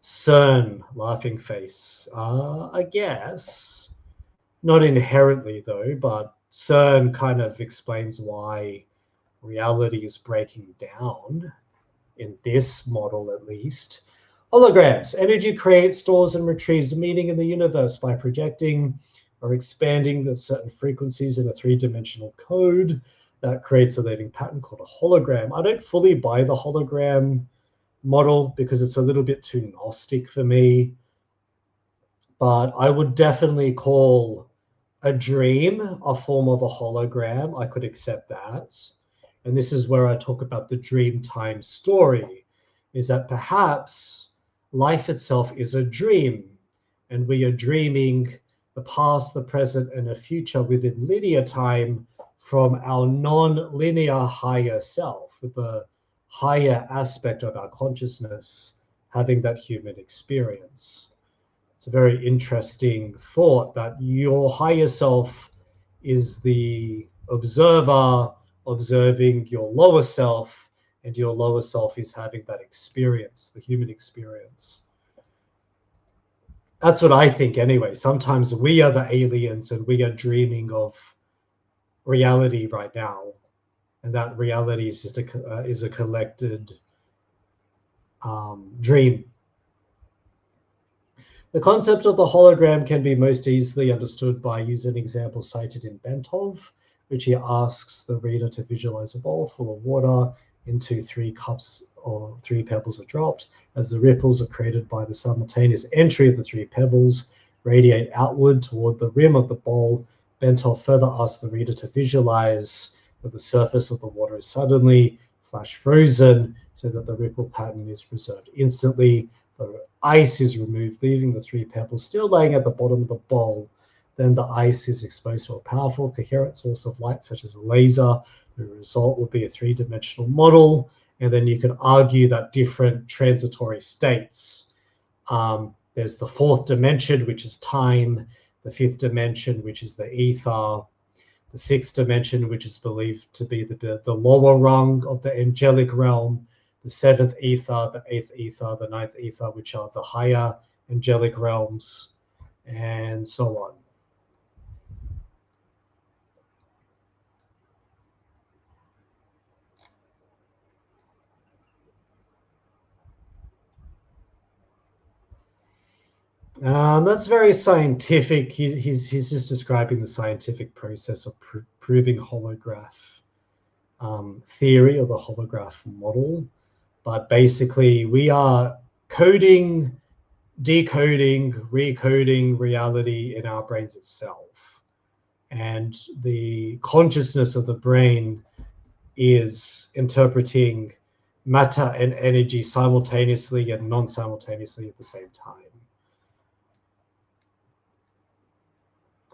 CERN, laughing face. I guess. Not inherently, though, but CERN kind of explains why reality is breaking down, in this model at least. Holograms. Energy creates, stores, and retrieves meaning in the universe by projecting or expanding the certain frequencies in a three-dimensional code that creates a living pattern called a hologram. I don't fully buy the hologram model because it's a little bit too Gnostic for me, but I would definitely call a dream a form of a hologram. I could accept that. And this is where I talk about the dream time story, is that perhaps life itself is a dream, and we are dreaming the past, the present, and the future within linear time from our non-linear higher self, with the higher aspect of our consciousness having that human experience. It's a very interesting thought that your higher self is the observer observing your lower self, and your lower self is having that experience, the human experience. That's what I think anyway. Sometimes we are the aliens and we are dreaming of reality right now, and that reality is just a collected dream. The concept of the hologram can be most easily understood by using an example cited in Bentov, which he asks the reader to visualize a bowl full of water into 3 cups or 3 pebbles are dropped. As the ripples are created by the simultaneous entry of the 3 pebbles radiate outward toward the rim of the bowl, Bentov further asks the reader to visualize that the surface of the water is suddenly flash frozen so that the ripple pattern is preserved instantly. The ice is removed, leaving the 3 pebbles still laying at the bottom of the bowl. Then the ice is exposed to a powerful, coherent source of light, such as a laser. The result will be a 3-dimensional model, And then you can argue that different transitory states, there's the fourth dimension, which is time, the fifth dimension, which is the ether, the sixth dimension, which is believed to be the lower rung of the angelic realm, the seventh ether, the eighth ether, the ninth ether, which are the higher angelic realms, and so on. That's very scientific. He's just describing the scientific process of proving holograph theory, or the holograph model. But basically, we are coding, decoding, recoding reality in our brains itself. And the consciousness of the brain is interpreting matter and energy simultaneously and non-simultaneously at the same time.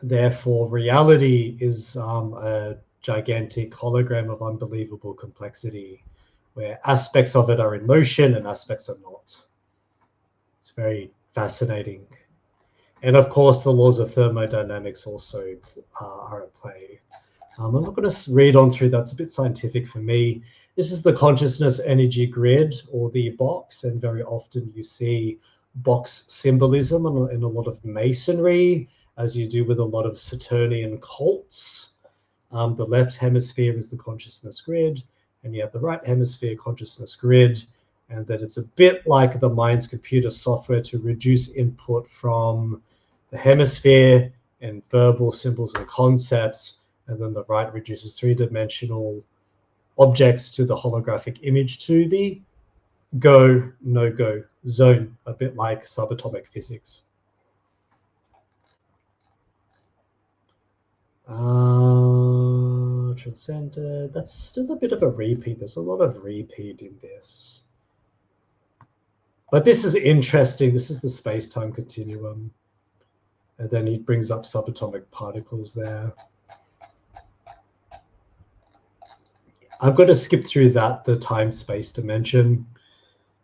Therefore, reality is a gigantic hologram of unbelievable complexity, where aspects of it are in motion and aspects are not. It's very fascinating. And of course, the laws of thermodynamics also are at play. I'm not going to read on through that. It's a bit scientific for me. This is the consciousness energy grid, or the box, and very often you see box symbolism in a lot of masonry, as you do with a lot of Saturnian cults. The left hemisphere is the consciousness grid, and you have the right hemisphere consciousness grid, and that it's a bit like the mind's computer software to reduce input from the hemisphere and verbal symbols and concepts, and then the right reduces three-dimensional objects to the holographic image to the go, no-go zone, a bit like subatomic physics. Transcended, that's still a bit of a repeat. There's a lot of repeat in this. But this is interesting. This is the space-time continuum. And then he brings up subatomic particles there. I'm going to skip through that, the time-space dimension,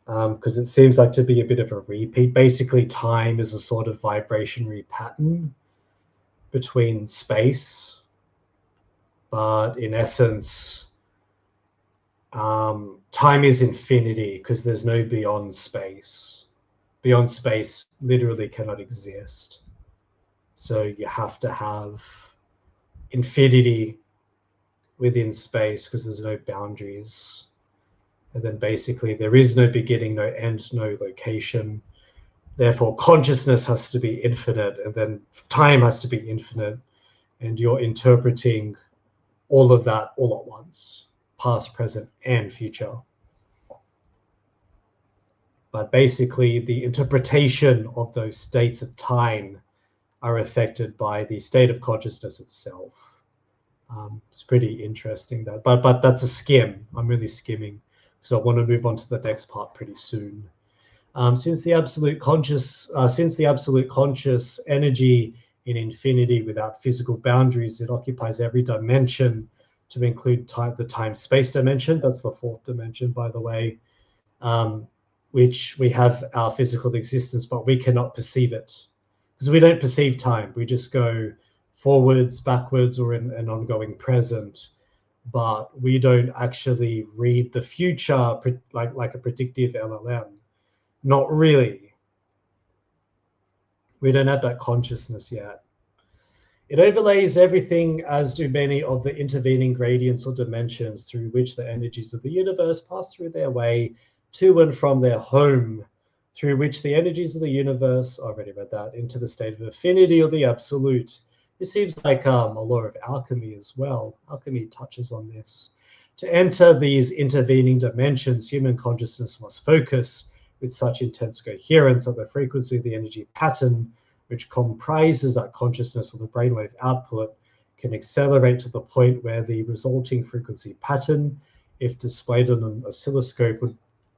because it seems like to be a bit of a repeat. Basically, time is a sort of vibrationary pattern between space, but in essence, time is infinity because there's no beyond space. Beyond space literally cannot exist. So you have to have infinity within space because there's no boundaries. And then basically there is no beginning, no end, no location. Therefore, consciousness has to be infinite, and then time has to be infinite. And you're interpreting all of that all at once, past, present, and future. But basically, the interpretation of those states of time are affected by the state of consciousness itself. It's pretty interesting that, but that's a skim. I'm really skimming because I want to move on to the next part pretty soon. Since the absolute conscious energy in infinity without physical boundaries, it occupies every dimension to include the time-space dimension. That's the fourth dimension, by the way, which we have our physical existence, but we cannot perceive it because we don't perceive time. We just go forwards, backwards, or in an ongoing present, but we don't actually read the future like a predictive LLM. Not really. We don't have that consciousness yet. It overlays everything, as do many of the intervening gradients or dimensions through which the energies of the universe pass through their way to and from their home, through which the energies of the universe, I already read that, into the state of affinity or the absolute. This seems like a law of alchemy as well. Alchemy touches on this. To enter these intervening dimensions, human consciousness must focus with such intense coherence that the frequency of the energy pattern, which comprises that consciousness of the brainwave output, can accelerate to the point where the resulting frequency pattern, if displayed on an oscilloscope, would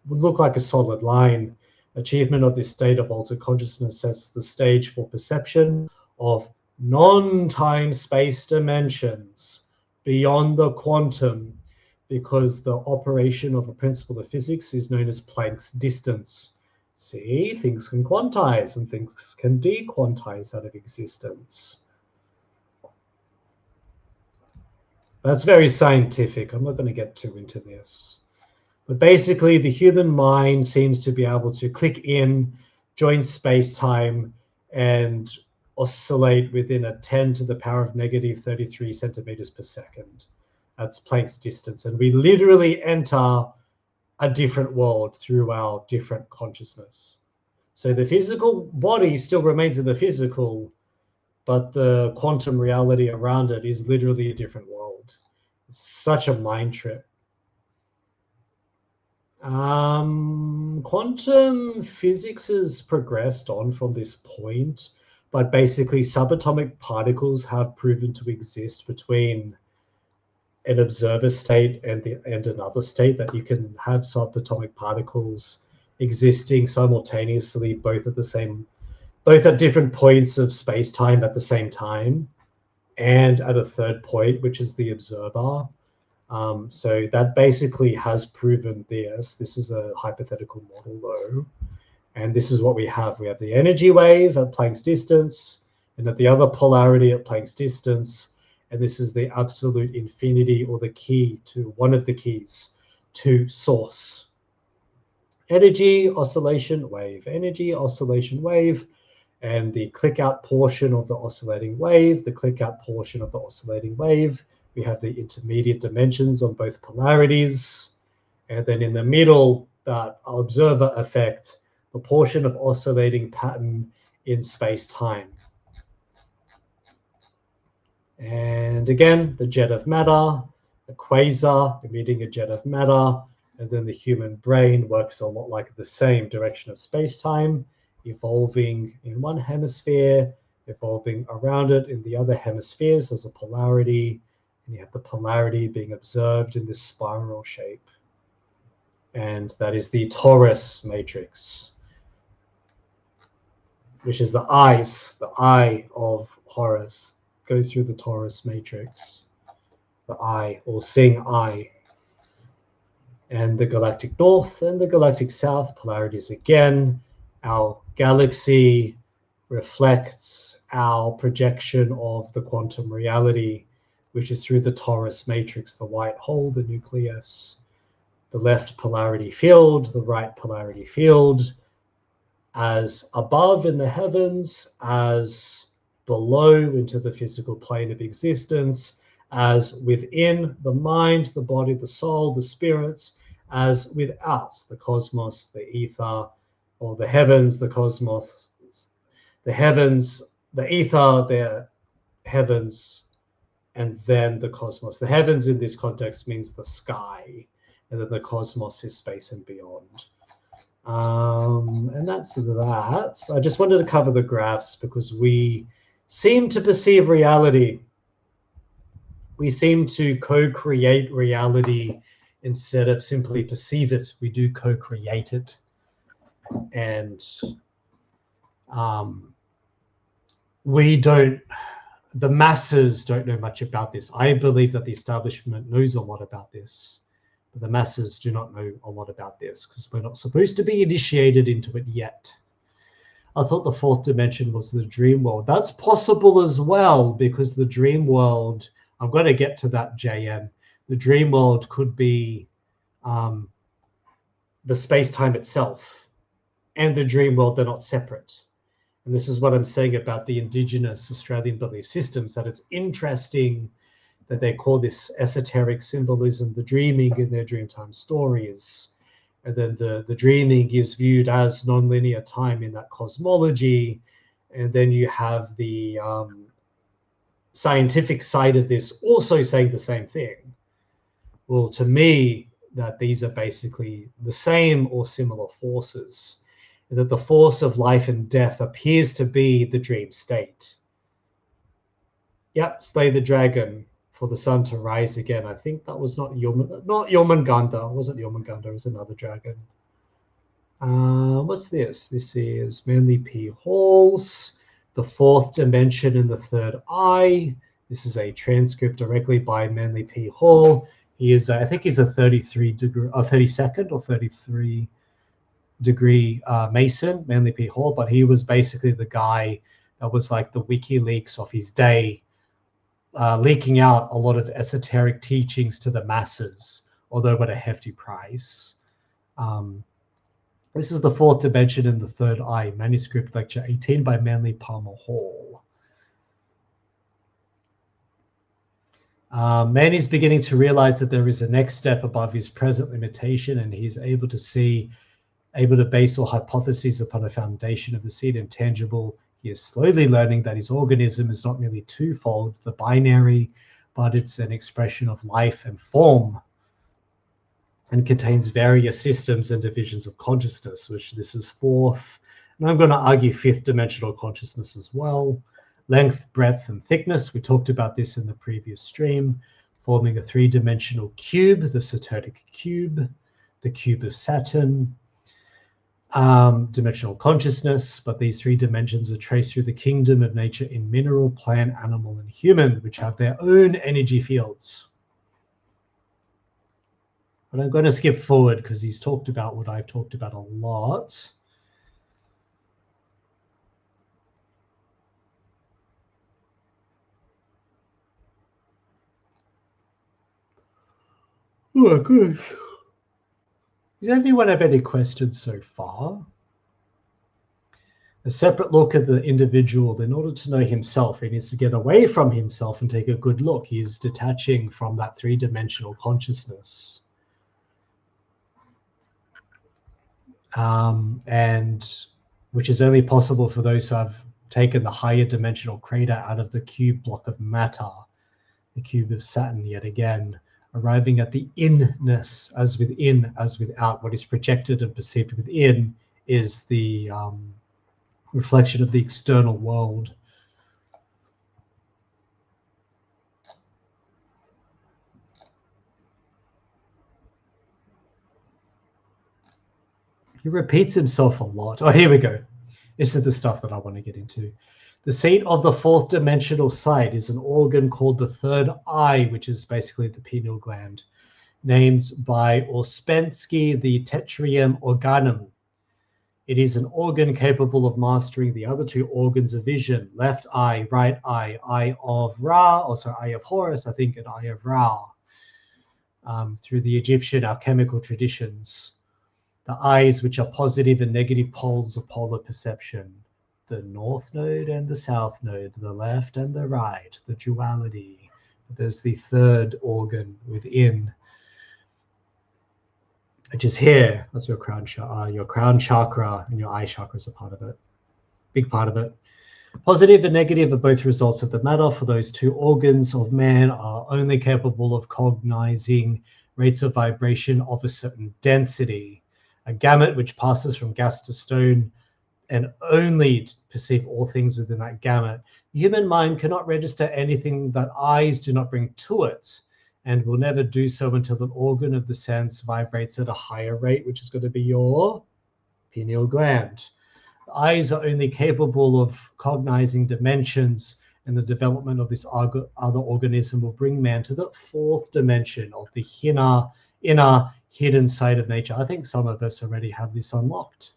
look like a solid line. Achievement of this state of altered consciousness sets the stage for perception of non-time space dimensions beyond the quantum, because the operation of a principle of physics is known as Planck's distance. See, things can quantize and things can dequantize out of existence. That's very scientific. I'm not going to get too into this. But basically, the human mind seems to be able to click in, join space-time, and oscillate within a 10 to the power of negative 33 centimeters per second. That's Planck's distance. And we literally enter a different world through our different consciousness. So the physical body still remains in the physical, but the quantum reality around it is literally a different world. It's such a mind trip. Quantum physics has progressed on from this point, but basically subatomic particles have proven to exist between an observer state and another state, that you can have subatomic particles existing simultaneously, both at different points of space-time at the same time, and at a third point, which is the observer. So that basically has proven this. This is a hypothetical model though. And this is what we have. We have the energy wave at Planck's distance, and at the other polarity at Planck's distance. And this is the absolute infinity, or the key to, one of the keys to source. Energy, oscillation, wave. Energy, oscillation, wave. And the click out portion of the oscillating wave, the click out portion of the oscillating wave. We have the intermediate dimensions on both polarities. And then in the middle, that observer effect, the portion of oscillating pattern in space-time. And again, the jet of matter, the quasar emitting a jet of matter, and then the human brain works a lot like the same direction of space-time, evolving in one hemisphere, evolving around it in the other hemispheres as a polarity. And you have the polarity being observed in this spiral shape. And that is the torus matrix, which is the eye of Horus, goes through the torus matrix, the eye, or seeing eye. And the galactic north and the galactic south polarities again. Our galaxy reflects our projection of the quantum reality, which is through the torus matrix, the white hole, the nucleus, the left polarity field, the right polarity field, as above in the heavens, as below into the physical plane of existence, as within the mind, the body, the soul, the spirits, as without the cosmos, the ether, or the heavens, the cosmos, the heavens, the ether, the heavens, and then the cosmos. The heavens in this context means the sky, and then the cosmos is space and beyond. And that's that. I just wanted to cover the graphs because we seem to perceive reality. We seem to co-create reality instead of simply perceive it. We do co-create it. And the masses don't know much about this. I believe that the establishment knows a lot about this, but the masses do not know a lot about this because we're not supposed to be initiated into it yet. I thought the fourth dimension was the dream world. That's possible as well, because the dream world, I'm going to get to that, JM. The dream world could be the space-time itself, and the dream world, they're not separate. And this is what I'm saying about the indigenous Australian belief systems, that it's interesting that they call this esoteric symbolism the dreaming in their Dreamtime stories. And then the dreaming is viewed as nonlinear time in that cosmology. And then you have the scientific side of this also saying the same thing. Well, to me, that these are basically the same or similar forces. That the force of life and death appears to be the dream state. Yep, slay the dragon for the sun to rise again. I think that was not Jormungandr. It wasn't Jormungandr, it was another dragon. What's this? This is Manly P. Hall's The Fourth Dimension in the Third Eye. This is a transcript directly by Manly P. Hall. He is, I think he's a 33 degree, or 32nd or 33 degree Mason, Manly P. Hall, but he was basically the guy that was like the WikiLeaks of his day, leaking out a lot of esoteric teachings to the masses, although at a hefty price. This is the fourth dimension in the third eye, manuscript lecture 18 by Manly Palmer Hall. Man is beginning to realize that there is a next step above his present limitation, and he's able to base all hypotheses upon a foundation of the seed intangible. He is slowly learning that his organism is not merely twofold, the binary, but it's an expression of life and form, and contains various systems and divisions of consciousness, which this is fourth. And I'm going to argue fifth dimensional consciousness as well. Length, breadth, and thickness. We talked about this in the previous stream, forming a three-dimensional cube, the Saturnic cube, the cube of Saturn. Dimensional consciousness, but these three dimensions are traced through the kingdom of nature in mineral, plant, animal, and human, which have their own energy fields. But I'm going to skip forward because he's talked about what I've talked about a lot. Oh, gosh. Does anyone have any questions so far? A separate look at the individual. In order to know himself, he needs to get away from himself and take a good look. He is detaching from that three-dimensional consciousness. And which is only possible for those who have taken the higher dimensional crater out of the cube block of matter, the cube of Saturn yet again, arriving at the inness, as within, as without. What is projected and perceived within is the reflection of the external world. He repeats himself a lot. Oh, here we go. This is the stuff that I want to get into. The seat of the fourth dimensional sight is an organ called the third eye, which is basically the pineal gland, named by Ouspensky the tetriem organum. It is an organ capable of mastering the other two organs of vision, left eye, right eye, eye of Ra, also eye of Horus, I think, and eye of Ra, through the Egyptian alchemical traditions. The eyes, which are positive and negative poles of polar perception, the north node and the south node, the left and the right, the duality. There's the third organ within, which is here. That's your crown chakra, and your eye chakra is a part of it, big part of it. Positive and negative are both results of the matter, for those two organs of man are only capable of cognizing rates of vibration of a certain density, a gamut which passes from gas to stone, and only perceive all things within that gamut. The human mind cannot register anything that eyes do not bring to it, and will never do so until an organ of the sense vibrates at a higher rate, which is going to be your pineal gland. The eyes are only capable of cognizing dimensions, and the development of this other organism will bring man to the fourth dimension of the inner hidden side of nature. I think some of us already have this unlocked.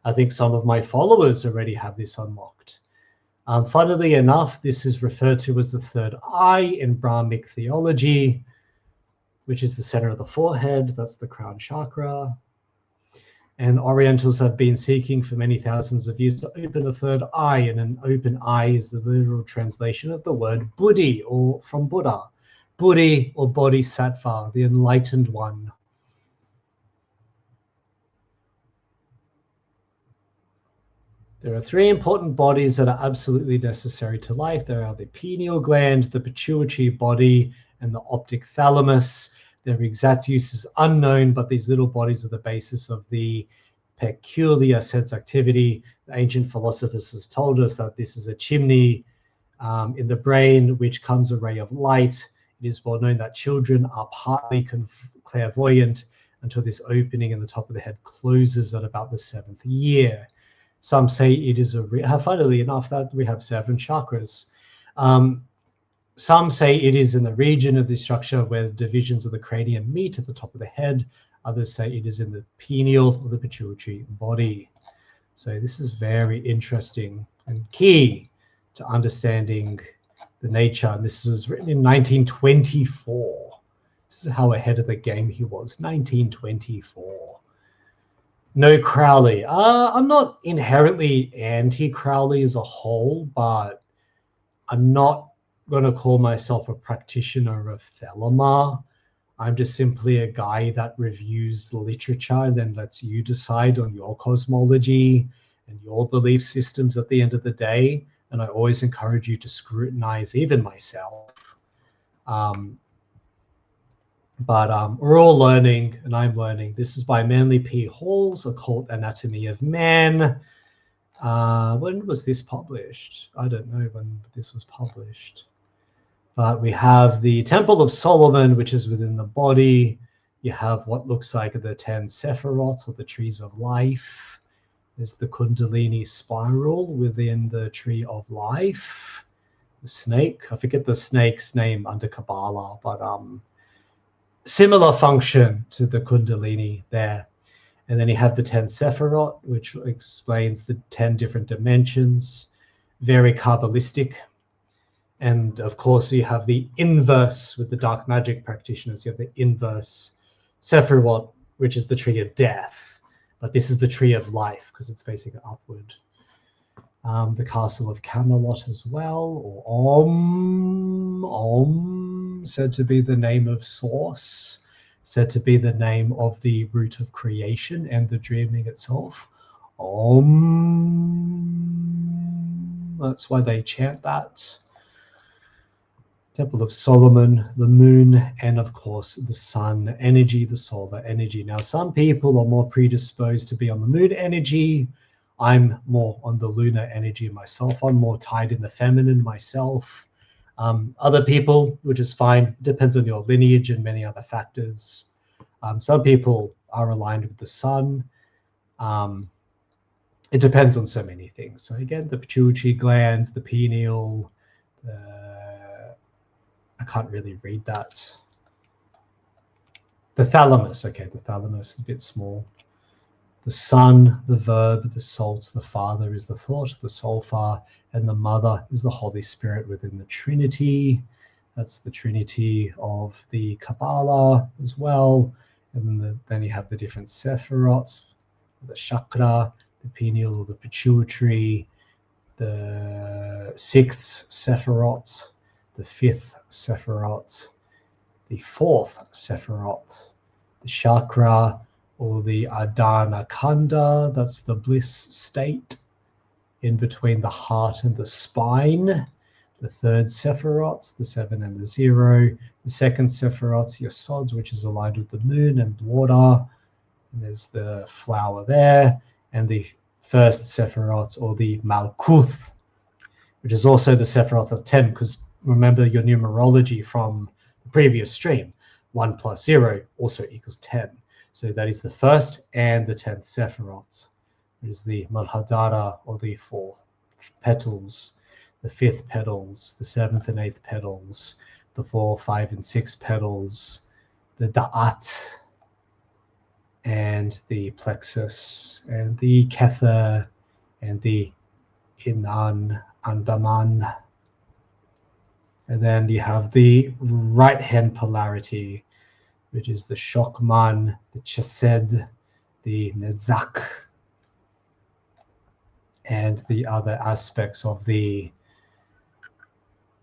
I think some of my followers already have this unlocked. Funnily enough, this is referred to as the third eye in Brahmic theology, which is the center of the forehead. That's the crown chakra. And Orientals have been seeking for many thousands of years to open a third eye, and an open eye is the literal translation of the word Buddhi, or from Buddha. Buddhi, or Bodhisattva, the enlightened one. There are three important bodies that are absolutely necessary to life. There are the pineal gland, the pituitary body, and the optic thalamus. Their exact use is unknown, but these little bodies are the basis of the peculiar sense activity. The ancient philosophers have told us that this is a chimney in the brain, which comes a ray of light. It is well known that children are partly clairvoyant until this opening in the top of the head closes at about the 7th year. Some say it is funnily enough, that we have 7 chakras. some say it is in the region of the structure where the divisions of the cranium meet at the top of the head. Others say it is in the pineal or the pituitary body. So this is very interesting and key to understanding the nature. And this was written in 1924. This is how ahead of the game he was, 1924. No Crowley. I'm not inherently anti-Crowley as a whole, but I'm not going to call myself a practitioner of Thelema. I'm just simply a guy that reviews the literature and then lets you decide on your cosmology and your belief systems at the end of the day. And I always encourage you to scrutinize even myself. But we're all learning, and I'm learning. This is by Manly P. Hall's Occult Anatomy of Man. When was this published? I don't know when this was published. But we have the Temple of Solomon, which is within the body. You have what looks like the 10 Sephiroth, or the trees of life. There's the Kundalini spiral within the tree of life. The snake, I forget the snake's name under Kabbalah, but similar function to the Kundalini there. And then you have the 10 Sephiroth, which explains the 10 different dimensions, very Kabbalistic. And of course, you have the inverse with the dark magic practitioners. You have the inverse Sephiroth, which is the tree of death. But this is the tree of life because it's facing upward. The Castle of Camelot as well, or Om, said to be the name of source, said to be the name of the root of creation and the dreaming itself. Om. That's why they chant that. Temple of Solomon, the moon, and of course the sun energy, the solar energy. Now, some people are more predisposed to be on the moon energy. I'm more on the lunar energy myself. I'm more tied in the feminine myself. Other people, which is fine, depends on your lineage and many other factors. Some people are aligned with the sun. It depends on so many things. So again, the pituitary gland, the pineal, I can't really read that. The thalamus, okay, the thalamus is a bit small. The son, the verb, the salt, the father is the thought, the sulfur, and the mother is the Holy Spirit within the Trinity. That's the Trinity of the Kabbalah as well. And then you have the different Sephiroth, the chakra, the pineal, the pituitary, the 6th Sephiroth, the 5th Sephiroth, the 4th Sephiroth, the chakra, or the Adana Kanda, that's the bliss state in between the heart and the spine. The 3rd Sephiroth, the 7 and the 0. The 2nd Sephiroth, Yesod, which is aligned with the moon and water. And there's the flower there. And the 1st Sephiroth, or the Malkuth, which is also the Sephiroth of 10, because remember your numerology from the previous stream. 1 plus 0 also equals 10. So that is the 1st and the 10th Sephiroth. It is the Mulhadara, or the 4 petals, the 5th petals, the 7th and 8th petals, the 4, 5, and 6 petals, the Da'at, and the plexus, and the Kether, and the Inan, Andaman. And then you have the right-hand polarity, which is the Shokman, the Chesed, the Netzach, and the other aspects of the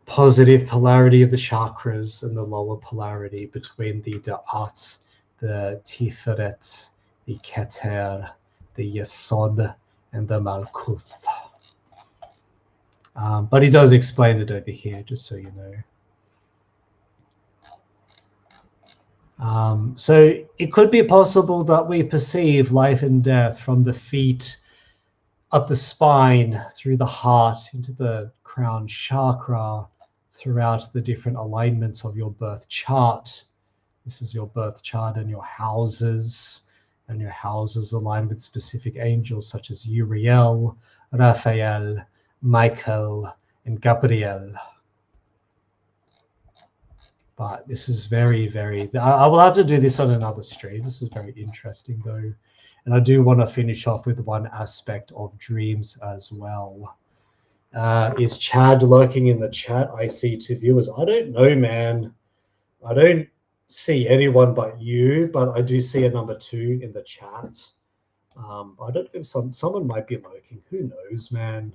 positive polarity of the chakras and the lower polarity between the Da'at, the Tiferet, the Keter, the Yesod, and the Malkuth. But he does explain it over here, just so you know. So it could be possible that we perceive life and death from the feet, up the spine, through the heart, into the crown chakra, throughout the different alignments of your birth chart. This is your birth chart and your houses aligned with specific angels such as Uriel, Raphael, Michael, and Gabriel. But this is very, I will have to do this on another stream. This is very interesting though. And I do want to finish off with one aspect of dreams as well. Is Chad lurking in the chat? I see 2 viewers. I don't know, man. I don't see anyone but you, but I do see a number 2 in the chat. I don't know if someone might be lurking. Who knows, man?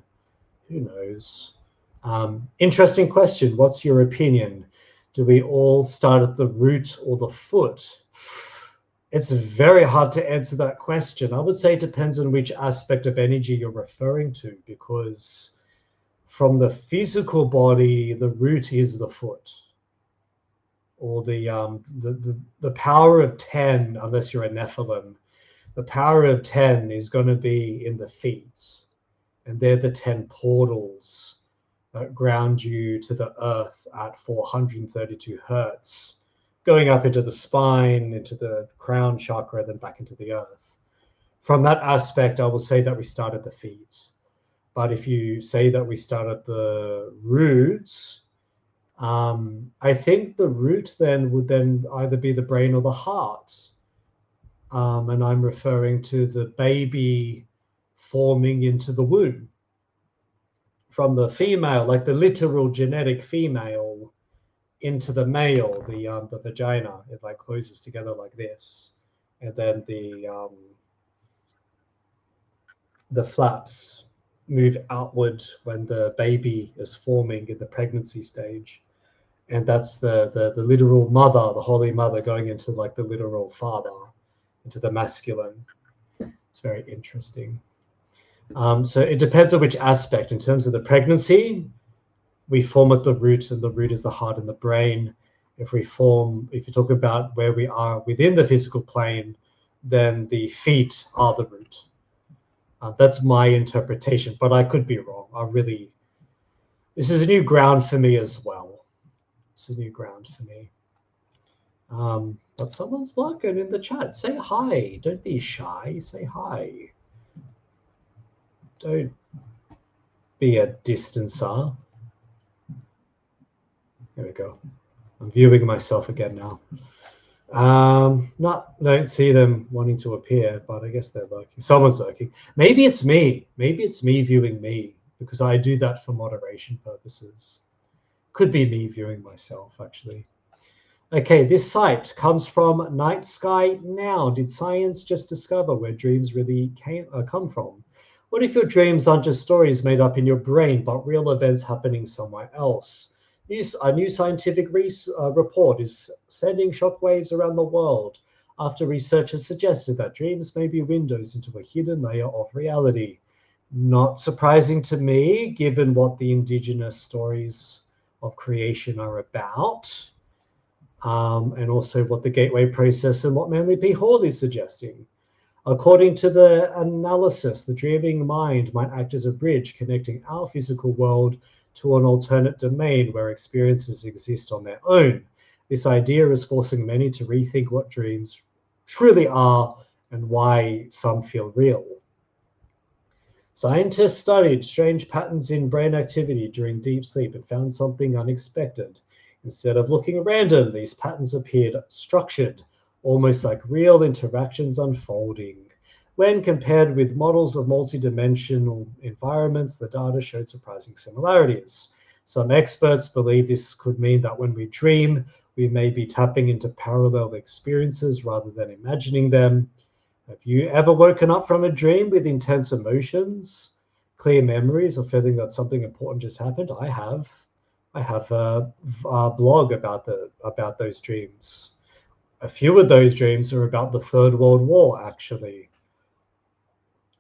Who knows? Interesting question. What's your opinion? Do we all start at the root or the foot? It's very hard to answer that question. I would say it depends on which aspect of energy you're referring to, because from the physical body, the root is the foot, or the power of 10, unless you're a Nephilim. The power of 10 is going to be in the feet, and they're the 10 portals that ground you to the earth at 432 hertz, going up into the spine, into the crown chakra, then back into the earth. From that aspect, I will say that we start at the feet. But if you say that we start at the roots, I think the root then would then either be the brain or the heart. And I'm referring to the baby forming into the womb. From the female, like the literal genetic female, into the male, the vagina, it like closes together like this, and then the flaps move outward when the baby is forming in the pregnancy stage, and that's the literal mother, the Holy Mother, going into like the literal father, into the masculine. It's very interesting. So it depends on which aspect. In terms of the pregnancy, we form at the root, and the root is the heart and the brain. If you talk about where we are within the physical plane, then the feet are the root. That's my interpretation, but I could be wrong. This is a new ground for me as well. It's a new ground for me. But someone's lurking in the chat. Say hi. Don't be shy. Say hi. Don't be a distancer. There we go. I'm viewing myself again now. Don't see them wanting to appear, but I guess they're lurking. Someone's lurking. Maybe it's me. Maybe it's me viewing me, because I do that for moderation purposes. Could be me viewing myself, actually. Okay, this site comes from Night Sky Now. Did science just discover where dreams really come from? What if your dreams aren't just stories made up in your brain, but real events happening somewhere else? A new scientific report is sending shockwaves around the world after researchers suggested that dreams may be windows into a hidden layer of reality. Not surprising to me, given what the indigenous stories of creation are about, and also what the gateway process and what Manly P. Hall is suggesting. According to the analysis, the dreaming mind might act as a bridge connecting our physical world to an alternate domain where experiences exist on their own. This idea is forcing many to rethink what dreams truly are and why some feel real. Scientists studied strange patterns in brain activity during deep sleep and found something unexpected. Instead of looking random, these patterns appeared structured, almost like real interactions unfolding. When compared with models of multidimensional environments, the data showed surprising similarities. Some experts believe this could mean that when we dream, we may be tapping into parallel experiences rather than imagining them. Have you ever woken up from a dream with intense emotions, clear memories, or feeling that something important just happened? I have. I have a blog about those dreams. A few of those dreams are about the Third World War, actually.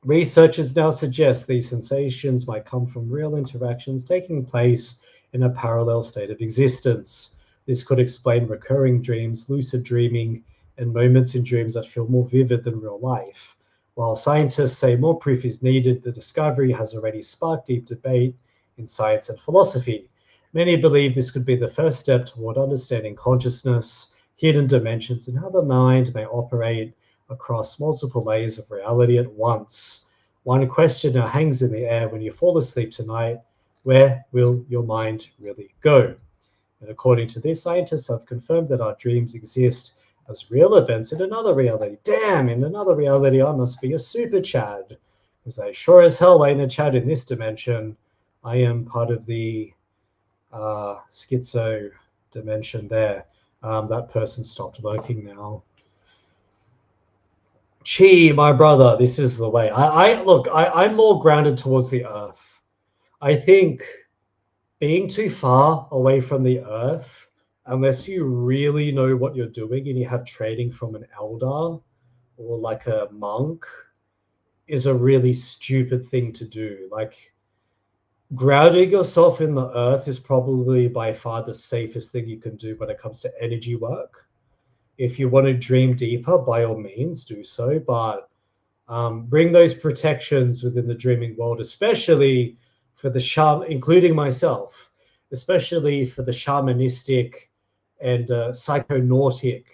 Researchers now suggest these sensations might come from real interactions taking place in a parallel state of existence. This could explain recurring dreams, lucid dreaming, and moments in dreams that feel more vivid than real life. While scientists say more proof is needed, the discovery has already sparked deep debate in science and philosophy. Many believe this could be the first step toward understanding consciousness, hidden dimensions, and how the mind may operate across multiple layers of reality at once. One question now hangs in the air when you fall asleep tonight: where will your mind really go? And according to this, scientists have confirmed that our dreams exist as real events in another reality. Damn, in another reality, I must be a super Chad. Because I sure as hell ain't a Chad in this dimension. I am part of the schizo dimension there. That person stopped working now. Chi, my brother, this is the way. I'm more grounded towards the earth. I think being too far away from the earth, unless you really know what you're doing and you have training from an elder or like a monk, is a really stupid thing to do. Like, grounding yourself in the earth is probably by far the safest thing you can do when it comes to energy work. If you want to dream deeper, by all means, do so, but bring those protections within the dreaming world, especially for the shaman, including myself, especially for the shamanistic and psychonautic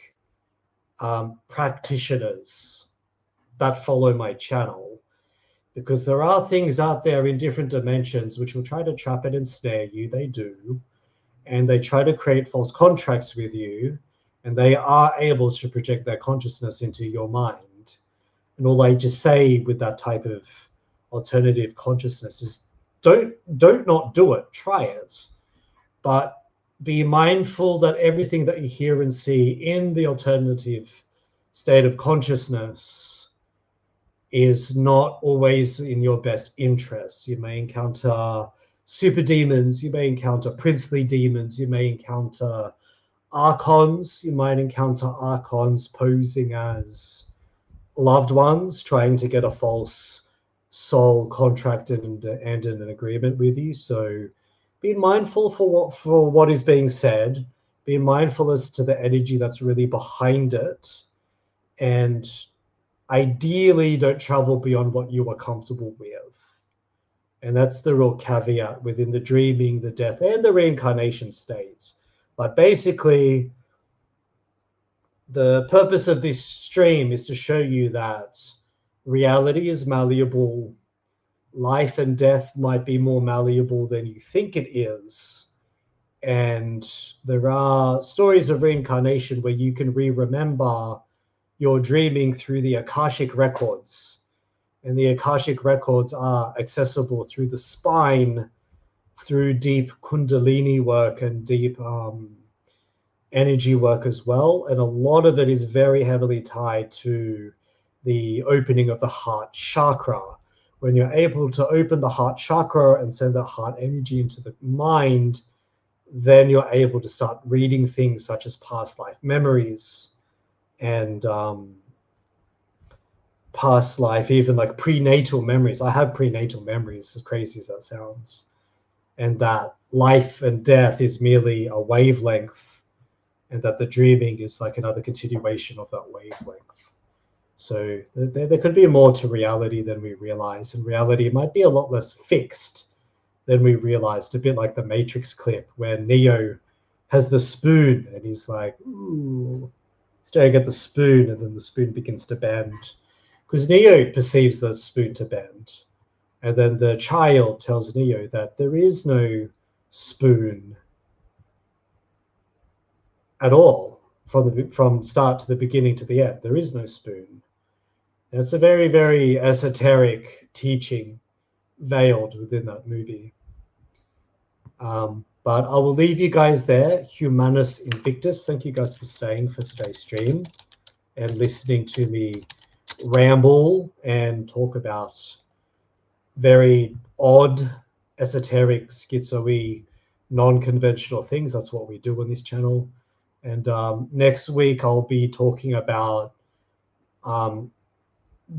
practitioners that follow my channel, because there are things out there in different dimensions which will try to trap and ensnare you. They do, and they try to create false contracts with you, and they are able to project their consciousness into your mind. And all I just say with that type of alternative consciousness is don't not do it. Try it. But be mindful that everything that you hear and see in the alternative state of consciousness is not always in your best interests. You may encounter super demons, you may encounter princely demons, you may encounter archons, you might encounter archons posing as loved ones trying to get a false soul contract and an agreement with you. So be mindful for what is being said. Be mindful as to the energy that's really behind it, and ideally don't travel beyond what you are comfortable with. And that's the real caveat within the dreaming, the death, and the reincarnation states. But basically, the purpose of this stream is to show you that reality is malleable. Life and death might be more malleable than you think it is. And there are stories of reincarnation where you can remember your dreaming through the Akashic records. And the Akashic records are accessible through the spine, through deep Kundalini work and deep energy work as well. And a lot of it is very heavily tied to the opening of the heart chakra. When you're able to open the heart chakra and send that heart energy into the mind, then you're able to start reading things such as past life memories and past life, even like prenatal memories. I have prenatal memories, as crazy as that sounds. And that life and death is merely a wavelength, and that the dreaming is like another continuation of that wavelength. So there could be more to reality than we realize, and reality might be a lot less fixed than we realized, a bit like the Matrix clip where Neo has the spoon and he's like, ooh, staring at the spoon, and then the spoon begins to bend. Because Neo perceives the spoon to bend. And then the child tells Neo that there is no spoon at all from start to the beginning to the end. There is no spoon. And it's a very, very esoteric teaching veiled within that movie. But I will leave you guys there. Humanus Invictus. Thank you guys for staying for today's stream and listening to me ramble and talk about very odd, esoteric, schizo-y, non-conventional things. That's what we do on this channel. And next week I'll be talking about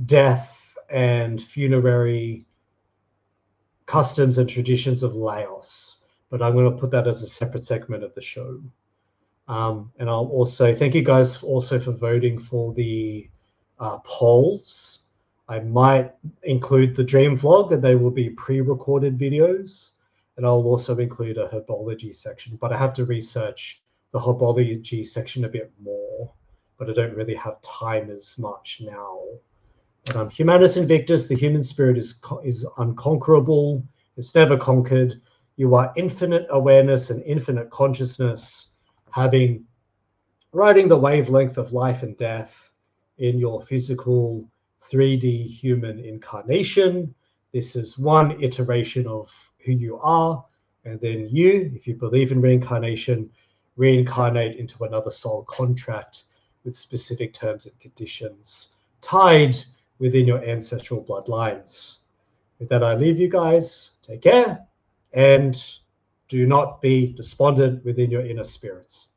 death and funerary customs and traditions of Laos. But I'm going to put that as a separate segment of the show. And I'll also thank you guys also for voting for the polls. I might include the dream vlog, and they will be pre-recorded videos. And I'll also include a herbology section, but I have to research the herbology section a bit more, but I don't really have time as much now. But Humanus Invictus, the human spirit is unconquerable. It's never conquered. You are infinite awareness and infinite consciousness, riding the wavelength of life and death in your physical 3D human incarnation. This is one iteration of who you are. And then you, if you believe in reincarnation, reincarnate into another soul contract with specific terms and conditions tied within your ancestral bloodlines. With that, I leave you guys. Take care and do not be despondent within your inner spirits.